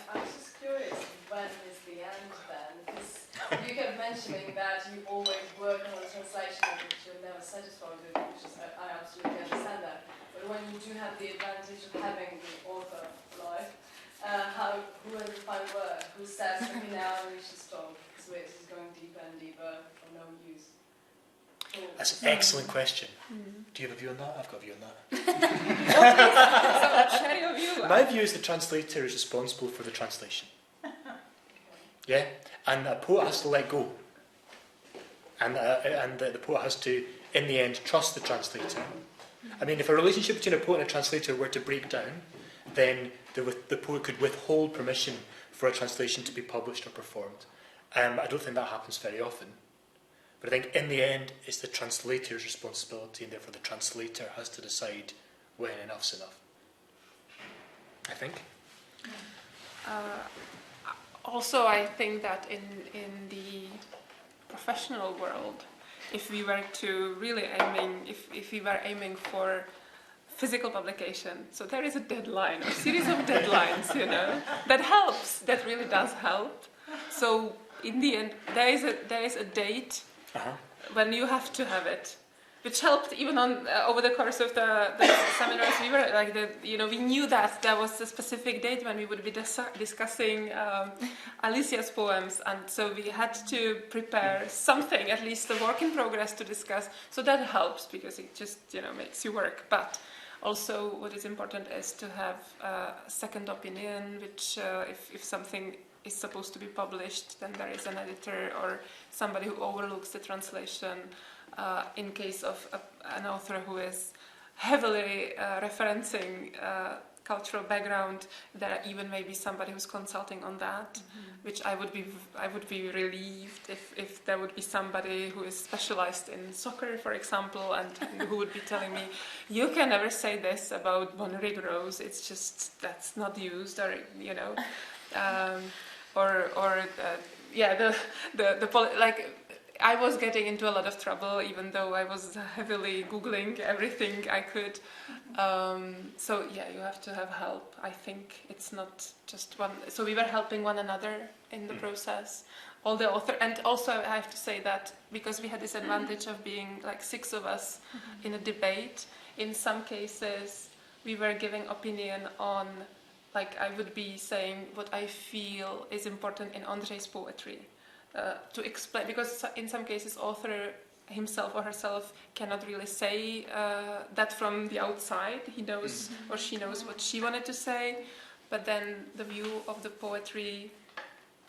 I was just curious, when is the end then? Because you kept mentioning that you always work on a translation which you're never satisfied with, which is, I absolutely understand that. But when you do have the advantage of having the author live, who has the final word? Who says, okay, now we should stop, because this is going deeper and deeper for no use? That's an excellent question. Do you have a view on that? I've got a view on that. So share your view. My view is the translator is responsible for the translation. Yeah, and a poet has to let go, and the poet has to, in the end, trust the translator. I mean, if a relationship between a poet and a translator were to break down, then the poet could withhold permission for a translation to be published or performed. I don't think that happens very often. But I think in the end, it's the translator's responsibility, and therefore the translator has to decide when enough's enough. I think. Also, I think that in the professional world, if we were to really if we were aiming for physical publication, so there is a deadline, a series of deadlines, you know, that helps. That really does help. So in the end, there is a date when you have to have it, which helped even on over the course of the seminars. We were like we knew that there was a specific date when we would be discussing Alicia's poems, and so we had to prepare something, at least a work in progress to discuss. So that helps because it just makes you work. But also, what is important is to have a second opinion, which if something is supposed to be published, then there is an editor or somebody who overlooks the translation. In case of an author who is heavily referencing cultural background, there even may be somebody who's consulting on that, which I would be relieved if there would be somebody who is specialized in soccer, for example, and who would be telling me, you can never say this about Bonnerig Rose, it's just that's not used, or I was getting into a lot of trouble, even though I was heavily Googling everything I could. You have to have help. I think it's not just one. So we were helping one another in the process. All the author, and also I have to say that because we had this advantage of being like 6 of us in a debate, in some cases we were giving opinion on, like I would be saying what I feel is important in Andrzej's poetry. To explain, because in some cases author himself or herself cannot really say that from the outside. He knows or she knows what she wanted to say, but then the view of the poetry,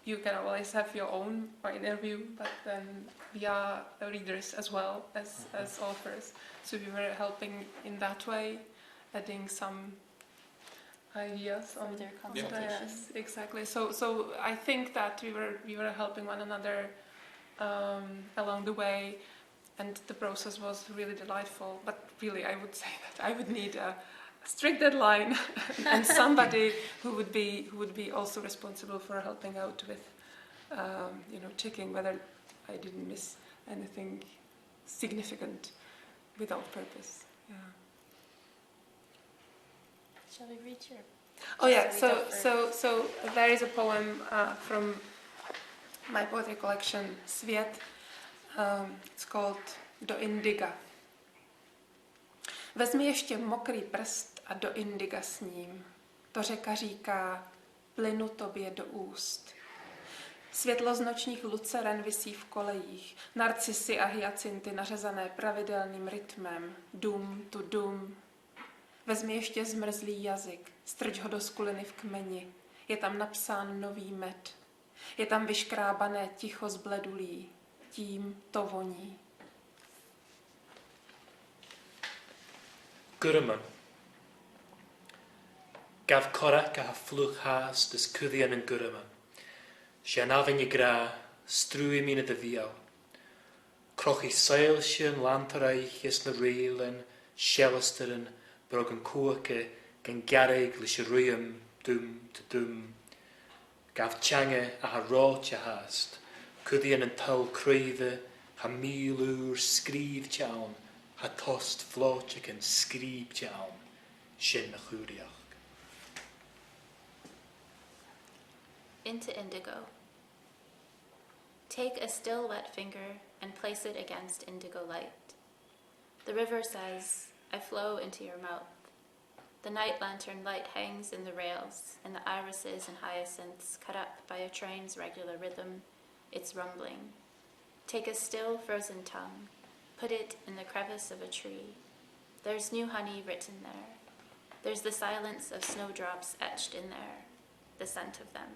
you can always have your own point of view, but then we are readers as well as authors. So we were helping in that way, adding some ideas on Further consultation. Yes, exactly. So I think that we were helping one another along the way, and the process was really delightful. But really, I would say that I would need a strict deadline and somebody who would be also responsible for helping out with checking whether I didn't miss anything significant without purpose. Yeah. Shall we read your? Oh yeah. So we go So there is a poem from my poetry collection Svět. It's called Do indiga. Vezmi ještě mokrý prst a do indiga s ním. To řeka říká, plynu tobě do úst. Světlo z nočních luceren visí v kolejích, narcisy a hyacinty nařezané pravidelným rytmem, dum tu dum. Vezmi ještě zmrzlý jazyk, strč ho do skuliny v kmeni, je tam napsán nový med. Je tam vyškrábané ticho zbledulí, tím to voní. Gurman. Gaf corach a flwch has dys cwddian yn Gurman. Sianafyn i gra, strwy min y dyddiaw. Crochi sail sian lantareich ys na reilyn, sielasteren, brog yn cwake, gan gareg lys y rwyam, dwm to dwm. Gaf tiange a ha rot a hast, cwddian yn tal creufe, ha milwr sgrif tiawn, ha tost flot ac yn sgrib tiawn, sin na chwriach. Into indigo. Take a still wet finger and place it against indigo light. The river says, I flow into your mouth. The night lantern light hangs in the rails, and the irises and hyacinths cut up by a train's regular rhythm, its rumbling. Take a still frozen tongue, put it in the crevice of a tree. There's new honey written there. There's the silence of snowdrops etched in there, the scent of them.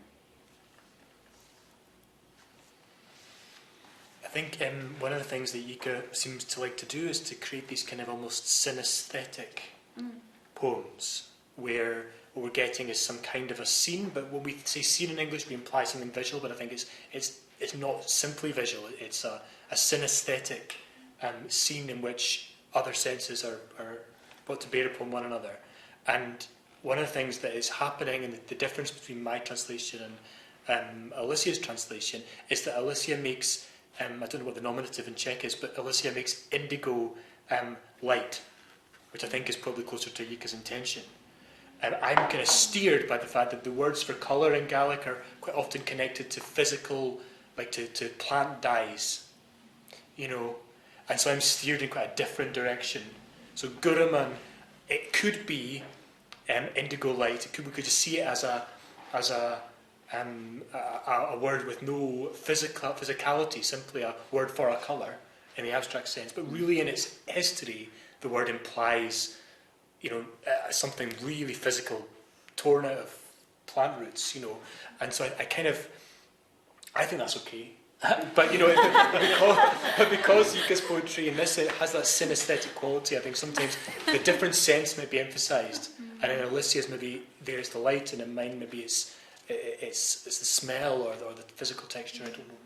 I think one of the things that Yika seems to like to do is to create these kind of almost synesthetic poems, where what we're getting is some kind of a scene, but when we say scene in English, we imply something visual, but I think it's not simply visual, it's a synesthetic scene in which other senses are brought to bear upon one another. And one of the things that is happening, and the difference between my translation and Alicia's translation, is that Alicia makes, I don't know what the nominative in Czech is, but Alicia makes indigo light, which I think is probably closer to Yika's intention. And I'm kind of steered by the fact that the words for colour in Gaelic are quite often connected to physical, like to plant dyes, you know. And so I'm steered in quite a different direction. So Guraman, it could be indigo light. We could just see it as a word with no physicality, simply a word for a colour in the abstract sense. But really, in its history, the word implies, something really physical, torn out of plant roots, And so I think that's okay. But because Yika's poetry in this, it has that synesthetic quality. I think sometimes the different sense may be emphasised, and in Alicia's maybe there's the light, and in mine maybe it's the smell or the physical texture. I don't know.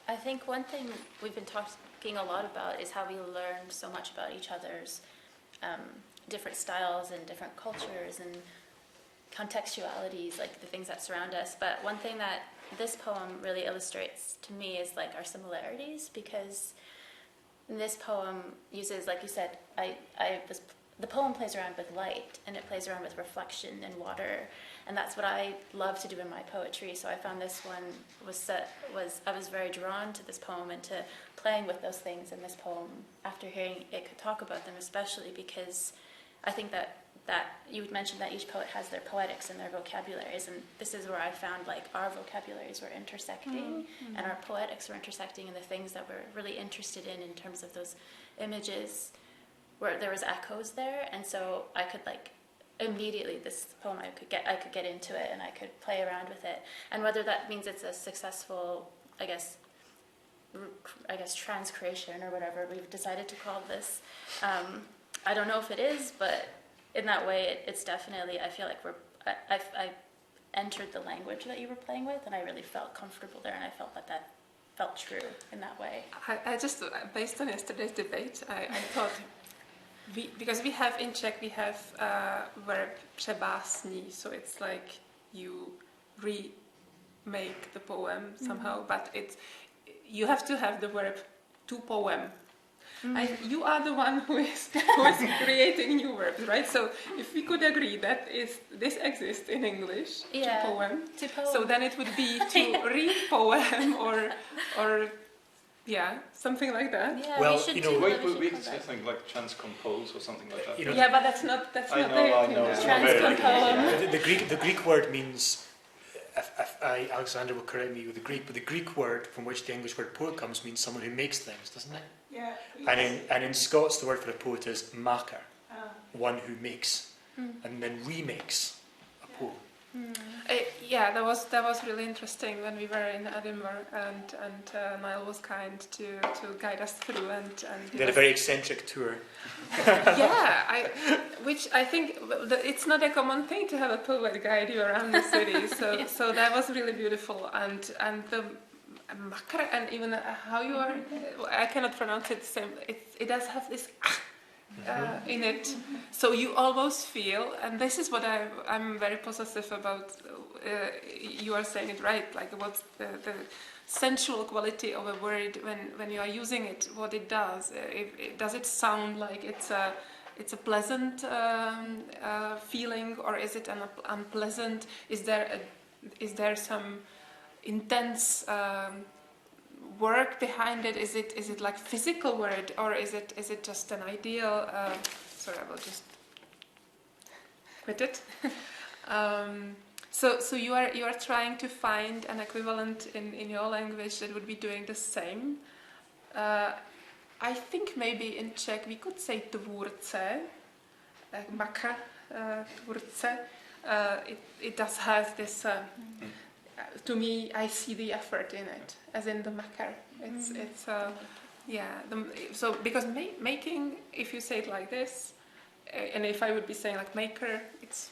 I think one thing we've been talking a lot about is how we learn so much about each other's different styles and different cultures and contextualities, like the things that surround us. But one thing that this poem really illustrates to me is like our similarities, because this poem uses, like you said, the poem plays around with light, and it plays around with reflection and water, and that's what I love to do in my poetry. So I found this one I was very drawn to this poem and to playing with those things in this poem after hearing it talk about them, especially because I think that that you mentioned that each poet has their poetics and their vocabularies, and this is where I found like our vocabularies were intersecting and our poetics were intersecting, and the things that we're really interested in terms of those images, where there was echoes there, and so I could like immediately this poem I could get into it and I could play around with it, and whether that means it's a successful, I guess transcreation or whatever we've decided to call this. I don't know if it is, but in that way, it's definitely, I feel like I entered the language that you were playing with, and I really felt comfortable there, and I felt that felt true in that way. I just, based on yesterday's debate, I thought, because we have in Czech, we have verb přebásní, so it's like you remake the poem somehow, but you have to have the verb to poem. You are the one who is creating new verbs, right? So if we could agree that this exists in English, to poem, so then it would be to read poem or something like that. Yeah, Well, we should We could say something like transkompose or something like that. Yeah, but that's not I know. Transcompose. The Greek word means, Alexander will correct me with the Greek, but the Greek word from which the English word poet comes means someone who makes things, doesn't it? Yeah. And in Scots, the word for a poet is maker, one who makes, and then remakes a poem. That was really interesting when we were in Edinburgh, and Niall was kind to guide us through, and They had a very eccentric tour. which I think it's not a common thing to have a poet guide you around the city. So that was really beautiful, and the makar, and even how you are, I cannot pronounce it the same. It does have this in it, so you almost feel, and this is what I'm very possessive about. You are saying it right, like what's the sensual quality of a word when you are using it, what it does. Does it sound like it's a pleasant feeling, or is it an unpleasant? Is there some intense work behind it? Is it like physical word, or is it just an ideal? Sorry, I will just quit it. So you are trying to find an equivalent in your language that would be doing the same. I think maybe in Czech we could say tvůrce, makar, tvůrce. It does have this. To me, I see the effort in it, as in the makar. So because making, if you say it like this, and if I would be saying like maker, it's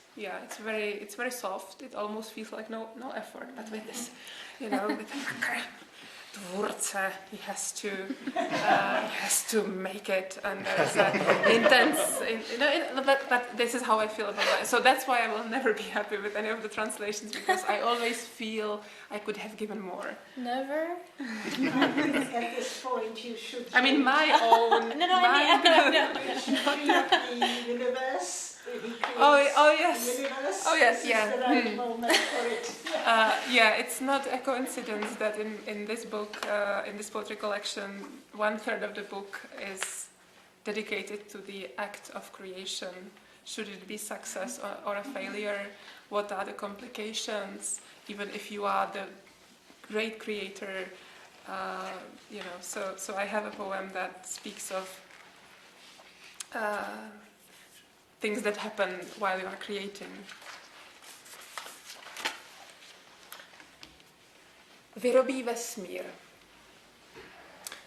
very soft. It almost feels like no effort. But with this, with the makar, tvůrce, he has to make it, and there's intense. But this is how I feel about it. So that's why I will never be happy with any of the translations, because I always feel I could have given more. Never. At this point, you should. I mean, my own. The universe. Oh yes. Universe. Oh yes. This Yeah. is the right moment for it. It's not a coincidence that in this book, in this poetry collection, 1/3 of the book is dedicated to the act of creation. Should it be success or a failure? What are the complications? Even if you are the great creator, So I have a poem that speaks of things that happen while you are creating. Vyrobí vesmír.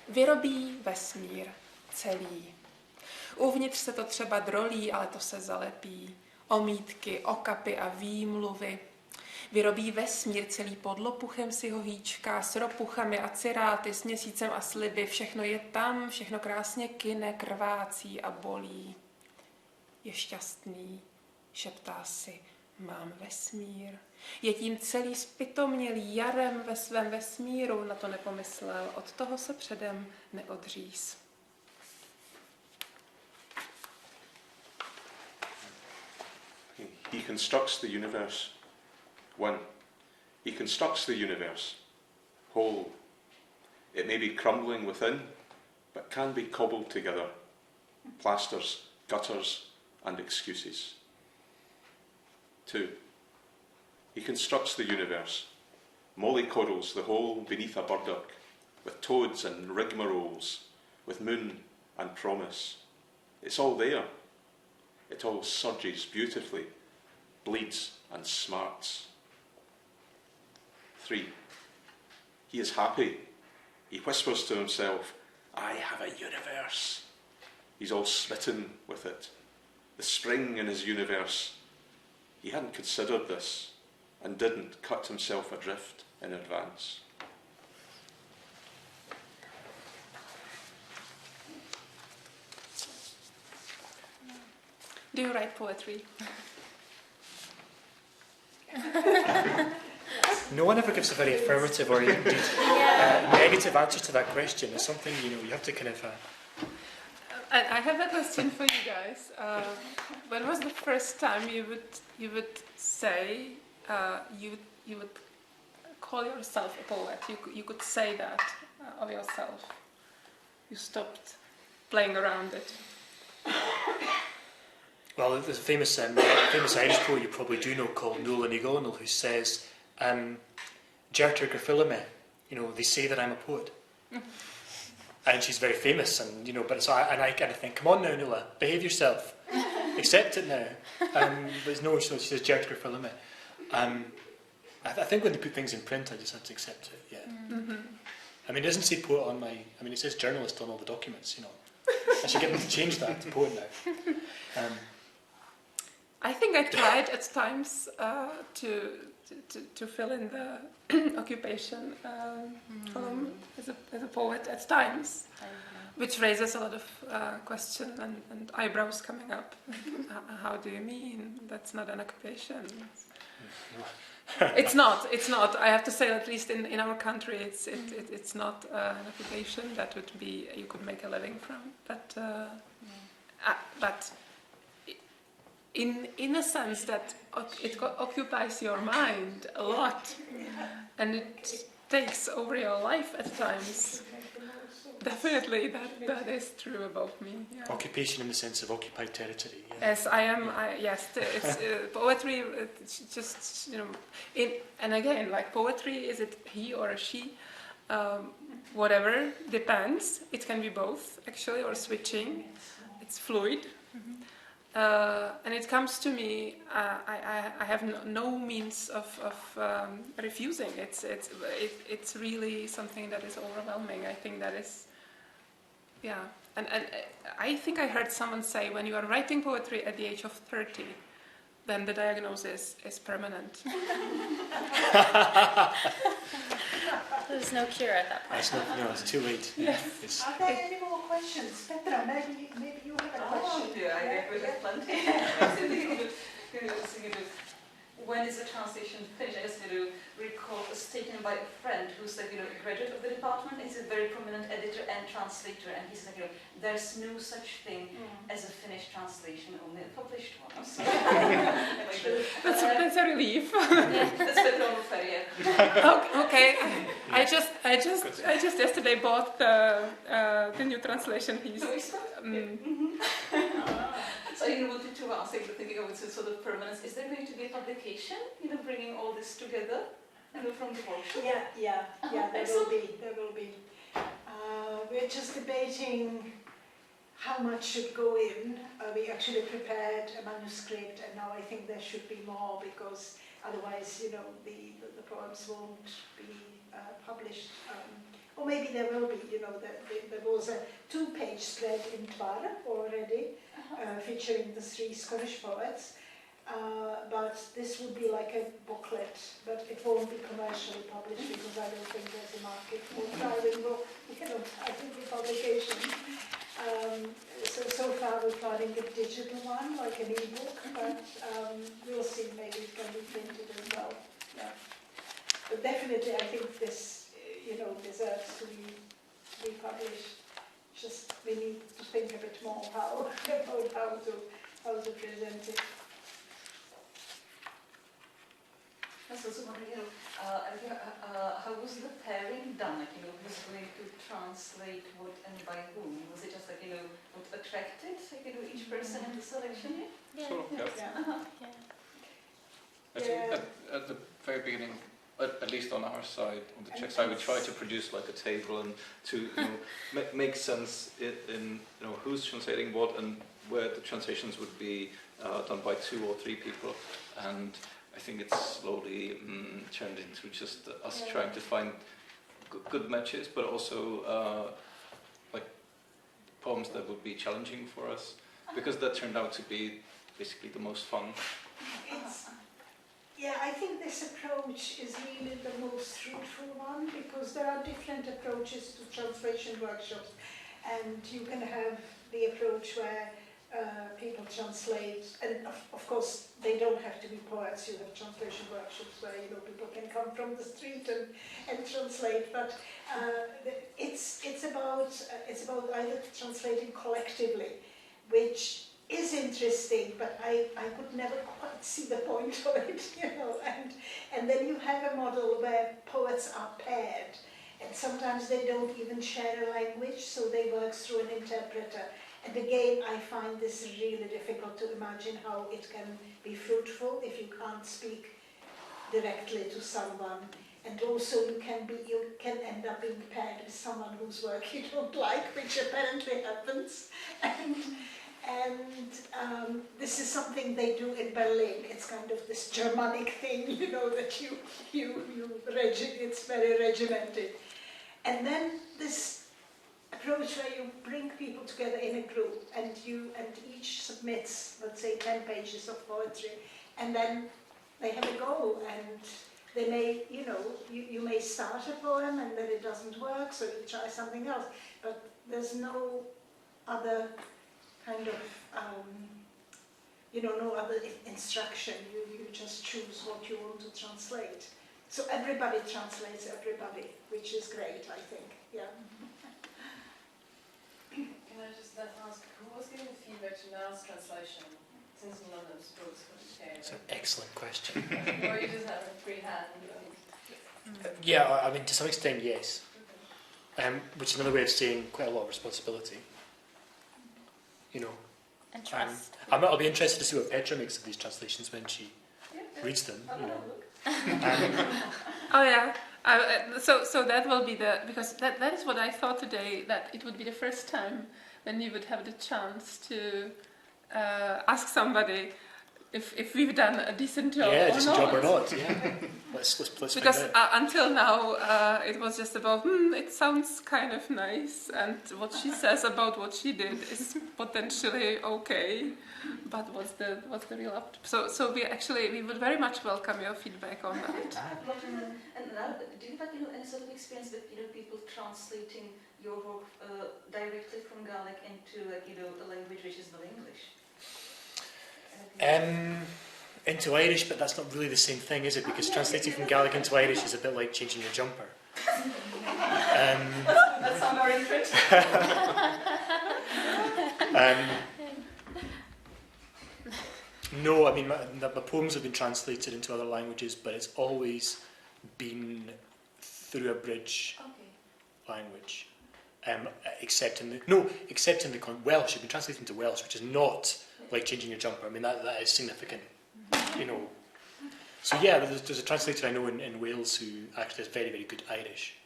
Vyrobí vesmír celý. Uvnitř se to třeba drolí, ale to se zalepí. Omítky, okapy a výmluvy. Vyrobí vesmír celý pod lopuchem si ho hýčká, s ropuchami a ciráty, s měsícem a sliby. Všechno je tam, všechno krásně kyne, krvácí a bolí. Je šťastný, šeptá si, mám vesmír. Je tím celý zpytomnělý jarem ve svém vesmíru, na to nepomyslel, od toho se předem neodříz. He constructs the universe. 1. He constructs the universe whole. It may be crumbling within, but can be cobbled together. Plasters, gutters, and excuses. 2. He constructs the universe, mollycoddles the whole beneath a burdock, with toads and rigmaroles, with moon and promise. It's all there. It all surges beautifully, bleeds and smarts. 3. He is happy. He whispers to himself, I have a universe. He's all smitten with it. The spring in his universe. He hadn't considered this and didn't cut himself adrift in advance. Do you write poetry? No one ever gives a very affirmative or indeed negative answer to that question. It's something, you have to kind of... I have a question for you guys. When was the first time you would say you would call yourself a poet? You could say that of yourself. You stopped playing around it. Well, there's a famous Irish poet you probably do know called Nuala Ní Dhomhnaill who says, Deirtear gur fila me, they say that I'm a poet. And she's very famous, and I kind of think, come on now, Nuala, behave yourself, accept it now. But no, she says Deirtear gur fila me. I think when they put things in print, I just have to accept it. Yeah. Mm-hmm. I mean, it doesn't say poet on my. I mean, it says journalist on all the documents. I should get them to change that to poet now. I think I tried at times to fill in the occupation column as a poet at times, which raises a lot of question and eyebrows coming up. How do you mean that's not an occupation? It's not. I have to say, at least in our country, it's not an occupation that would be you could make a living from. But in a sense that it occupies your mind a lot, and it takes over your life at times. Definitely, that is true about me. Yeah. Occupation in the sense of occupied territory. Yeah. Yes, I am. Yes, it's poetry. It's just and again, like poetry, is it he or a she? Whatever, depends. It can be both, actually, or switching. It's fluid. And it comes to me. I have no means of refusing. It's really something that is overwhelming. I think that is. Yeah, and I think I heard someone say when you are writing poetry at the age of 30, then the diagnosis is permanent. There's no cure at that point. No, it's too late. Yes. Are there any more questions? Petra, maybe you have a question. I have plenty. When is the translation finished? I just recall a statement by a friend who's a graduate of the department. He's a very prominent editor and translator, and he's like, there's no such thing as a finished translation, only a published one. So, That's a relief. That's better on the Okay. I just yesterday bought the new translation piece. So I wanted to ask, thinking of its sort of permanence, is there going to be a publication, bringing all this together, from the workshop? Yeah, there will be. We're just debating how much should go in. We actually prepared a manuscript, and now I think there should be more, because otherwise, the poems won't be published. Or maybe there will be, there was a 2-page spread in Tvar already, featuring the 3 Scottish poets. But this would be like a booklet, but it won't be commercially published because I don't think there's a market for trilingual, publication. So far we're planning a digital one, like an e-book, but we'll see, maybe it can be printed as well. Yeah. But definitely I think this, deserves to be published. Just we need to think a bit more about how to present it. I was also wondering, how was the pairing done? Who's going to translate what and by whom? Was it just what attracted each person in the selection? Yeah. Sure, yeah. Yeah. at least on our side, on the Czech side, we try to produce like a table and to make sense in who's translating what and where the translations would be done by 2 or 3 people. And I think it's slowly turned into just us trying to find good matches, but also like poems that would be challenging for us, because that turned out to be basically the most fun. Yeah, I think this approach is really the most fruitful one, because there are different approaches to translation workshops, and you can have the approach where people translate, and of course they don't have to be poets. You have translation workshops where people can come from the street and translate, but it's about either translating collectively, which is interesting, but I could never quite see the point of it, and then you have a model where poets are paired, and sometimes they don't even share a language, so they work through an interpreter. And again, I find this really difficult to imagine how it can be fruitful if you can't speak directly to someone. And also you can end up being paired with someone whose work you don't like, which apparently happens. And this is something they do in Berlin. It's kind of this Germanic thing, that it's very regimented. And then this approach where you bring people together in a group, and each submits, let's say, 10 pages of poetry, and then they have a go, and they may, you may start a poem and then it doesn't work, so you try something else, but there's no other kind of, no other instruction. You just choose what you want to translate. So everybody translates everybody, which is great, I think. Yeah. Can I just ask, who was giving feedback to Niall's translation? Since none of those books were It's an excellent question. Or you just have a free hand? Yeah, I mean, to some extent, yes. Which is another way of saying quite a lot of responsibility. And trust. I'll be interested to see what Petra makes of these translations when she reads them. Oh yeah. So that will be because that is what I thought today, that it would be the first time when you would have the chance to ask somebody if we've done a decent job or not. Yeah, decent job or not. Yeah. Let's because find out. Until now it was just about it sounds kind of nice, and what she says about what she did is potentially okay, but what's the real up? So we would very much welcome your feedback on that. And now, do you have any sort of experience with people translating your work directly from Gaelic into a language which is not English? Into Irish, but that's not really the same thing, is it? Because translating from Gaelic into Irish is a bit like changing your jumper. That sounds very interesting. No, I mean, my poems have been translated into other languages, but it's always been through a bridge language. Except in the Welsh. You've been translated into Welsh, which is not like changing your jumper. I mean, that is significant, So yeah, there's a translator I know in Wales who actually has very, very good Irish,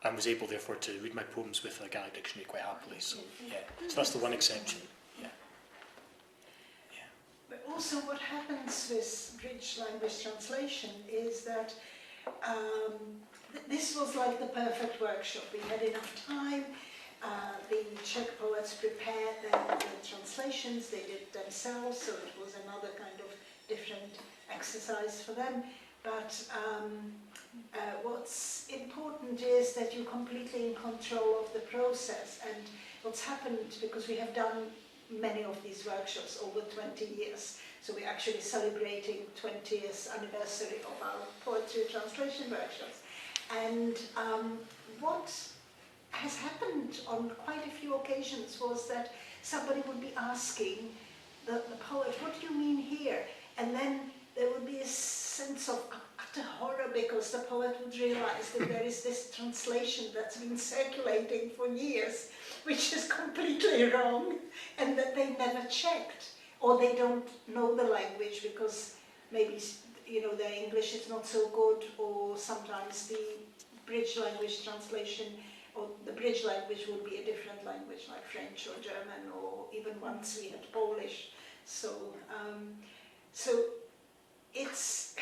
and was able therefore to read my poems with a Gaelic dictionary quite happily. So yeah, so that's the one exception. Yeah. But also, what happens with bridge language translation is that this was like the perfect workshop. We had enough time. The Czech poets prepared their translations. They did themselves, so it was another kind of different exercise for them. But what's important is that you're completely in control of the process. And what's happened, because we have done many of these workshops over 20 years, so we're actually celebrating 20th anniversary of our poetry translation workshops. And what has happened on quite a few occasions was that somebody would be asking the poet, what do you mean here? And then there would be a sense of utter horror, because the poet would realize that there is this translation that's been circulating for years, which is completely wrong, and that they never checked, or they don't know the language because maybe you know, their English is not so good, or sometimes the bridge language translation, or the bridge language would be a different language like French or German, or even once we had Polish. So, so it's,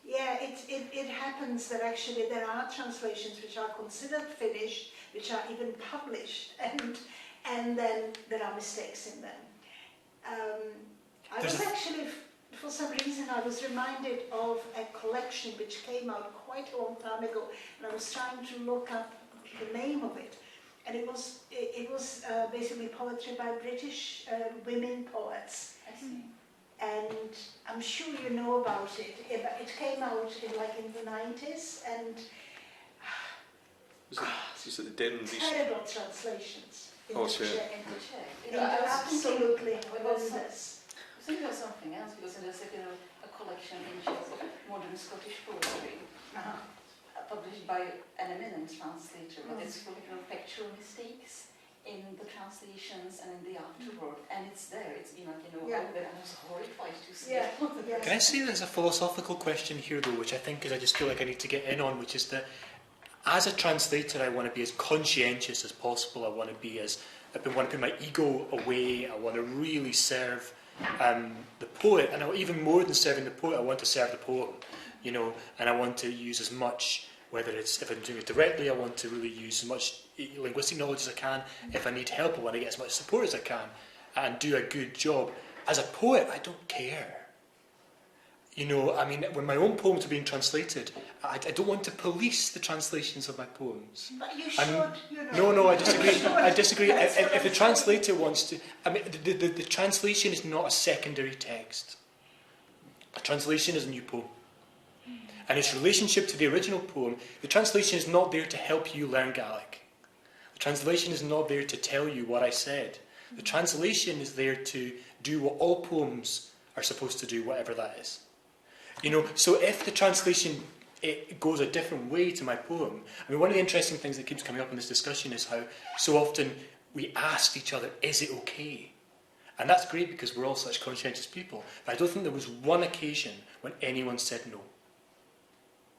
yeah, it happens that actually there are translations which are considered finished, which are even published, and then there are mistakes in them. I was actually, for some reason, I was reminded of a collection which came out quite a long time ago, and I was trying to look up the name of it, and it was basically poetry by British women poets. I see. And I'm sure you know about it. It came out in the 90s, and Is it the Den terrible translations in Oh, the sure. Czech. In the Czech. They are absolutely horrendous. I think there's something else, because there's a collection in Czech of modern Scottish poetry, published by an eminent translator, but it's full of factual mistakes in the translations and in the afterword, and it's there. It's been out there, and I was horrified to see it. Yeah. Can I say there's a philosophical question here, though, which I think is I just feel like I need to get in on, which is that as a translator, I want to be as conscientious as possible. I want to put my ego away. I want to really serve the poet, and even more than serving the poet, I want to serve the poem, you know, and I want to use as much, if I'm doing it directly, I want to really use as much linguistic knowledge as I can. If I need help, I want to get as much support as I can and do a good job. As a poet, I don't care. You know, I mean, when my own poems are being translated, I don't want to police the translations of my poems. But you should, you know. No, I disagree. I disagree. If the translator wants to... I mean, the translation is not a secondary text. A translation is a new poem. And its relationship to the original poem, the translation is not there to help you learn Gaelic. The translation is not there to tell you what I said. The translation is there to do what all poems are supposed to do, whatever that is. You know, so if the translation it goes a different way to my poem, I mean, one of the interesting things that keeps coming up in this discussion is how so often we ask each other, is it okay? And that's great because we're all such conscientious people. But I don't think there was one occasion when anyone said no.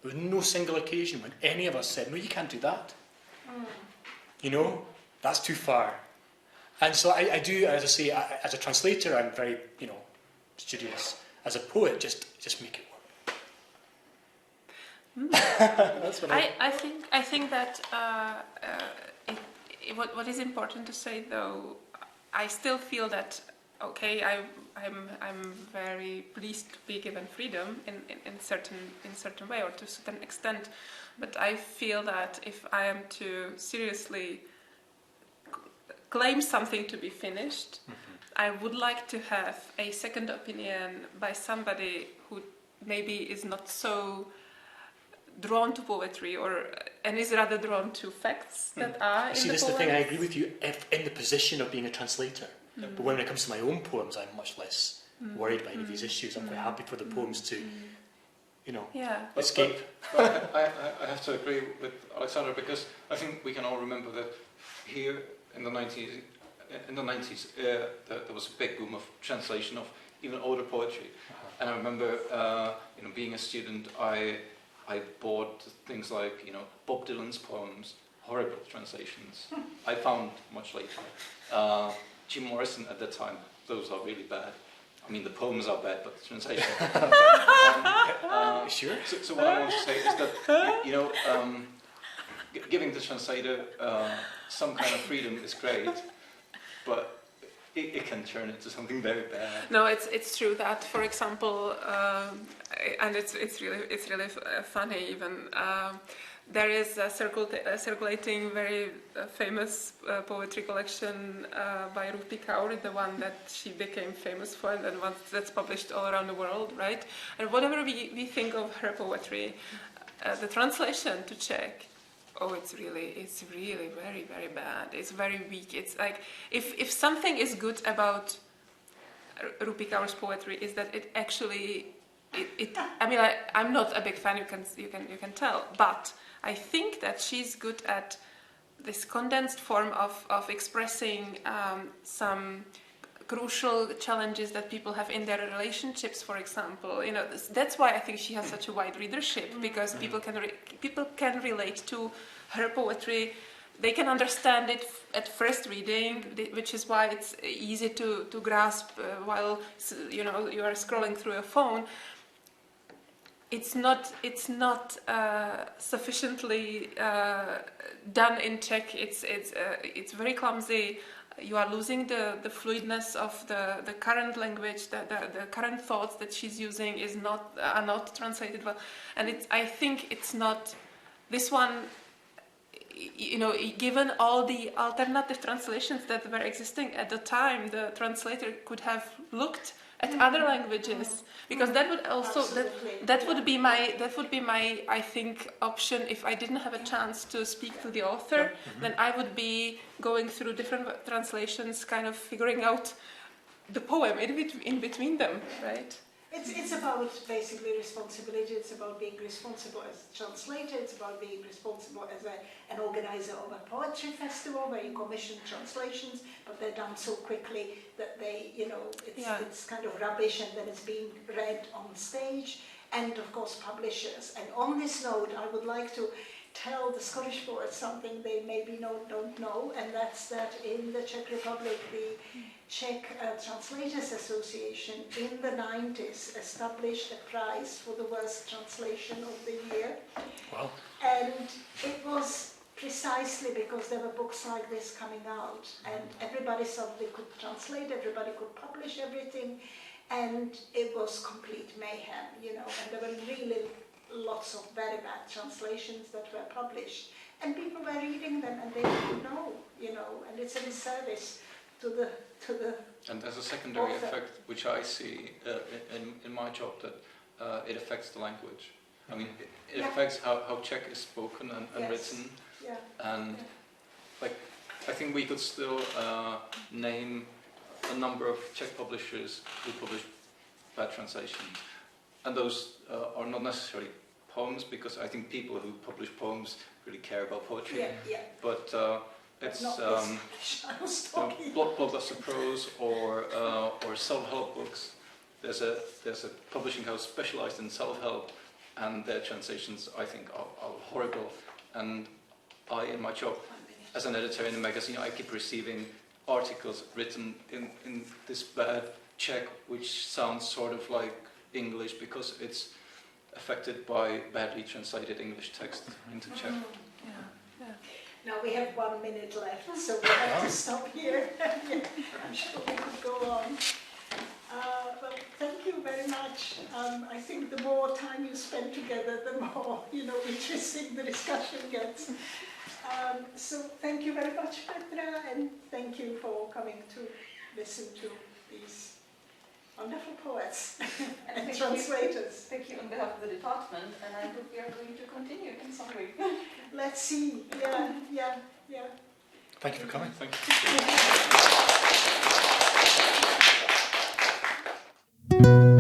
There was no single occasion when any of us said, no, you can't do that. You know, that's too far. And so I do, as I say, as a translator, I'm very, you know, studious. As a poet, just make it work. That's what I think that what is important to say, though, I still feel that okay, I'm very pleased to be given freedom in certain way or to a certain extent, but I feel that if I am to seriously claim something to be finished, I would like to have a second opinion by somebody who maybe is not so drawn to poetry and is rather drawn to facts that are in the poems. See, this is the thing, I agree with you in the position of being a translator. But when it comes to my own poems, I'm much less worried by any of these issues. I'm quite happy for the poems to, you know, escape. But I have to agree with Alexandra, because I think we can all remember that here in the 90s, there was a big boom of translation of even older poetry. And I remember, being a student, I bought things like, Bob Dylan's poems, horrible translations. I found much later. Jim Morrison at that time, those are really bad. I mean, the poems are bad, but the translation. Sure. So what I want to say is that, giving the translator some kind of freedom is great, but it can turn into something very bad. No, it's true that, for example, and it's really funny even. There is a circulating very famous poetry collection by Rupi Kaur, the one that she became famous for, and then one that's published all around the world, right? And whatever we think of her poetry, the translation to Czech, it's really very, very bad. It's very weak. It's like if something is good about Rupi Kaur's poetry is that it actually I mean, I'm not a big fan. You can tell, but I think that she's good at this condensed form of expressing some crucial challenges that people have in their relationships, for example. That's why I think she has such a wide readership, because people can relate to her poetry. They can understand it at first reading, which is why it's easy to grasp while you are scrolling through a phone. It's not sufficiently done in Czech. It's very clumsy. You are losing the fluidness of the current language. The current thoughts that she's using are not translated well, and I think it's not this one. Given all the alternative translations that were existing at the time, the translator could have looked at other languages, because that would also that would be my I think option if I didn't have a chance to speak to the author. Then I would be going through different translations, kind of figuring out the poem in between them, right? It's about basically responsibility. It's about being responsible as a translator. It's about being responsible as an organizer of a poetry festival where you commission translations, but they're done so quickly that it's kind of rubbish, and then it's being read on stage. And of course, publishers. And on this note, I would like to tell the Scottish poets something they maybe don't know, and that's that in the Czech Republic, the Czech Translators Association in the 90s established a prize for the worst translation of the year. Wow. And it was precisely because there were books like this coming out, and everybody suddenly could translate, everybody could publish everything, and it was complete mayhem, and there were really lots of very bad translations that were published, and people were reading them and they didn't know, and it's a disservice to the And there's a secondary author. effect which I see in my job, that it affects the language. I mean, it affects how Czech is spoken and written, and I think we could still name a number of Czech publishers who publish bad translations. And those are not necessarily poems, because I think people who publish poems really care about poetry. But it's blockbuster prose or self-help books. There's a publishing house specialized in self-help, and their translations, I think, are horrible. And in my job as an editor in a magazine, I keep receiving articles written in this bad Czech, which sounds sort of like English, because it's affected by badly translated English text into Czech. Now we have 1 minute left, so we have to stop here. I'm sure we could go on. Well, thank you very much. I think the more time you spend together, the more interesting the discussion gets. So thank you very much, Petra, and thank you for coming to listen to these wonderful poets and translators. Thank you on behalf of the department, and I hope we are going to continue in some way. Let's see. Yeah. Thank you for coming. Thank you.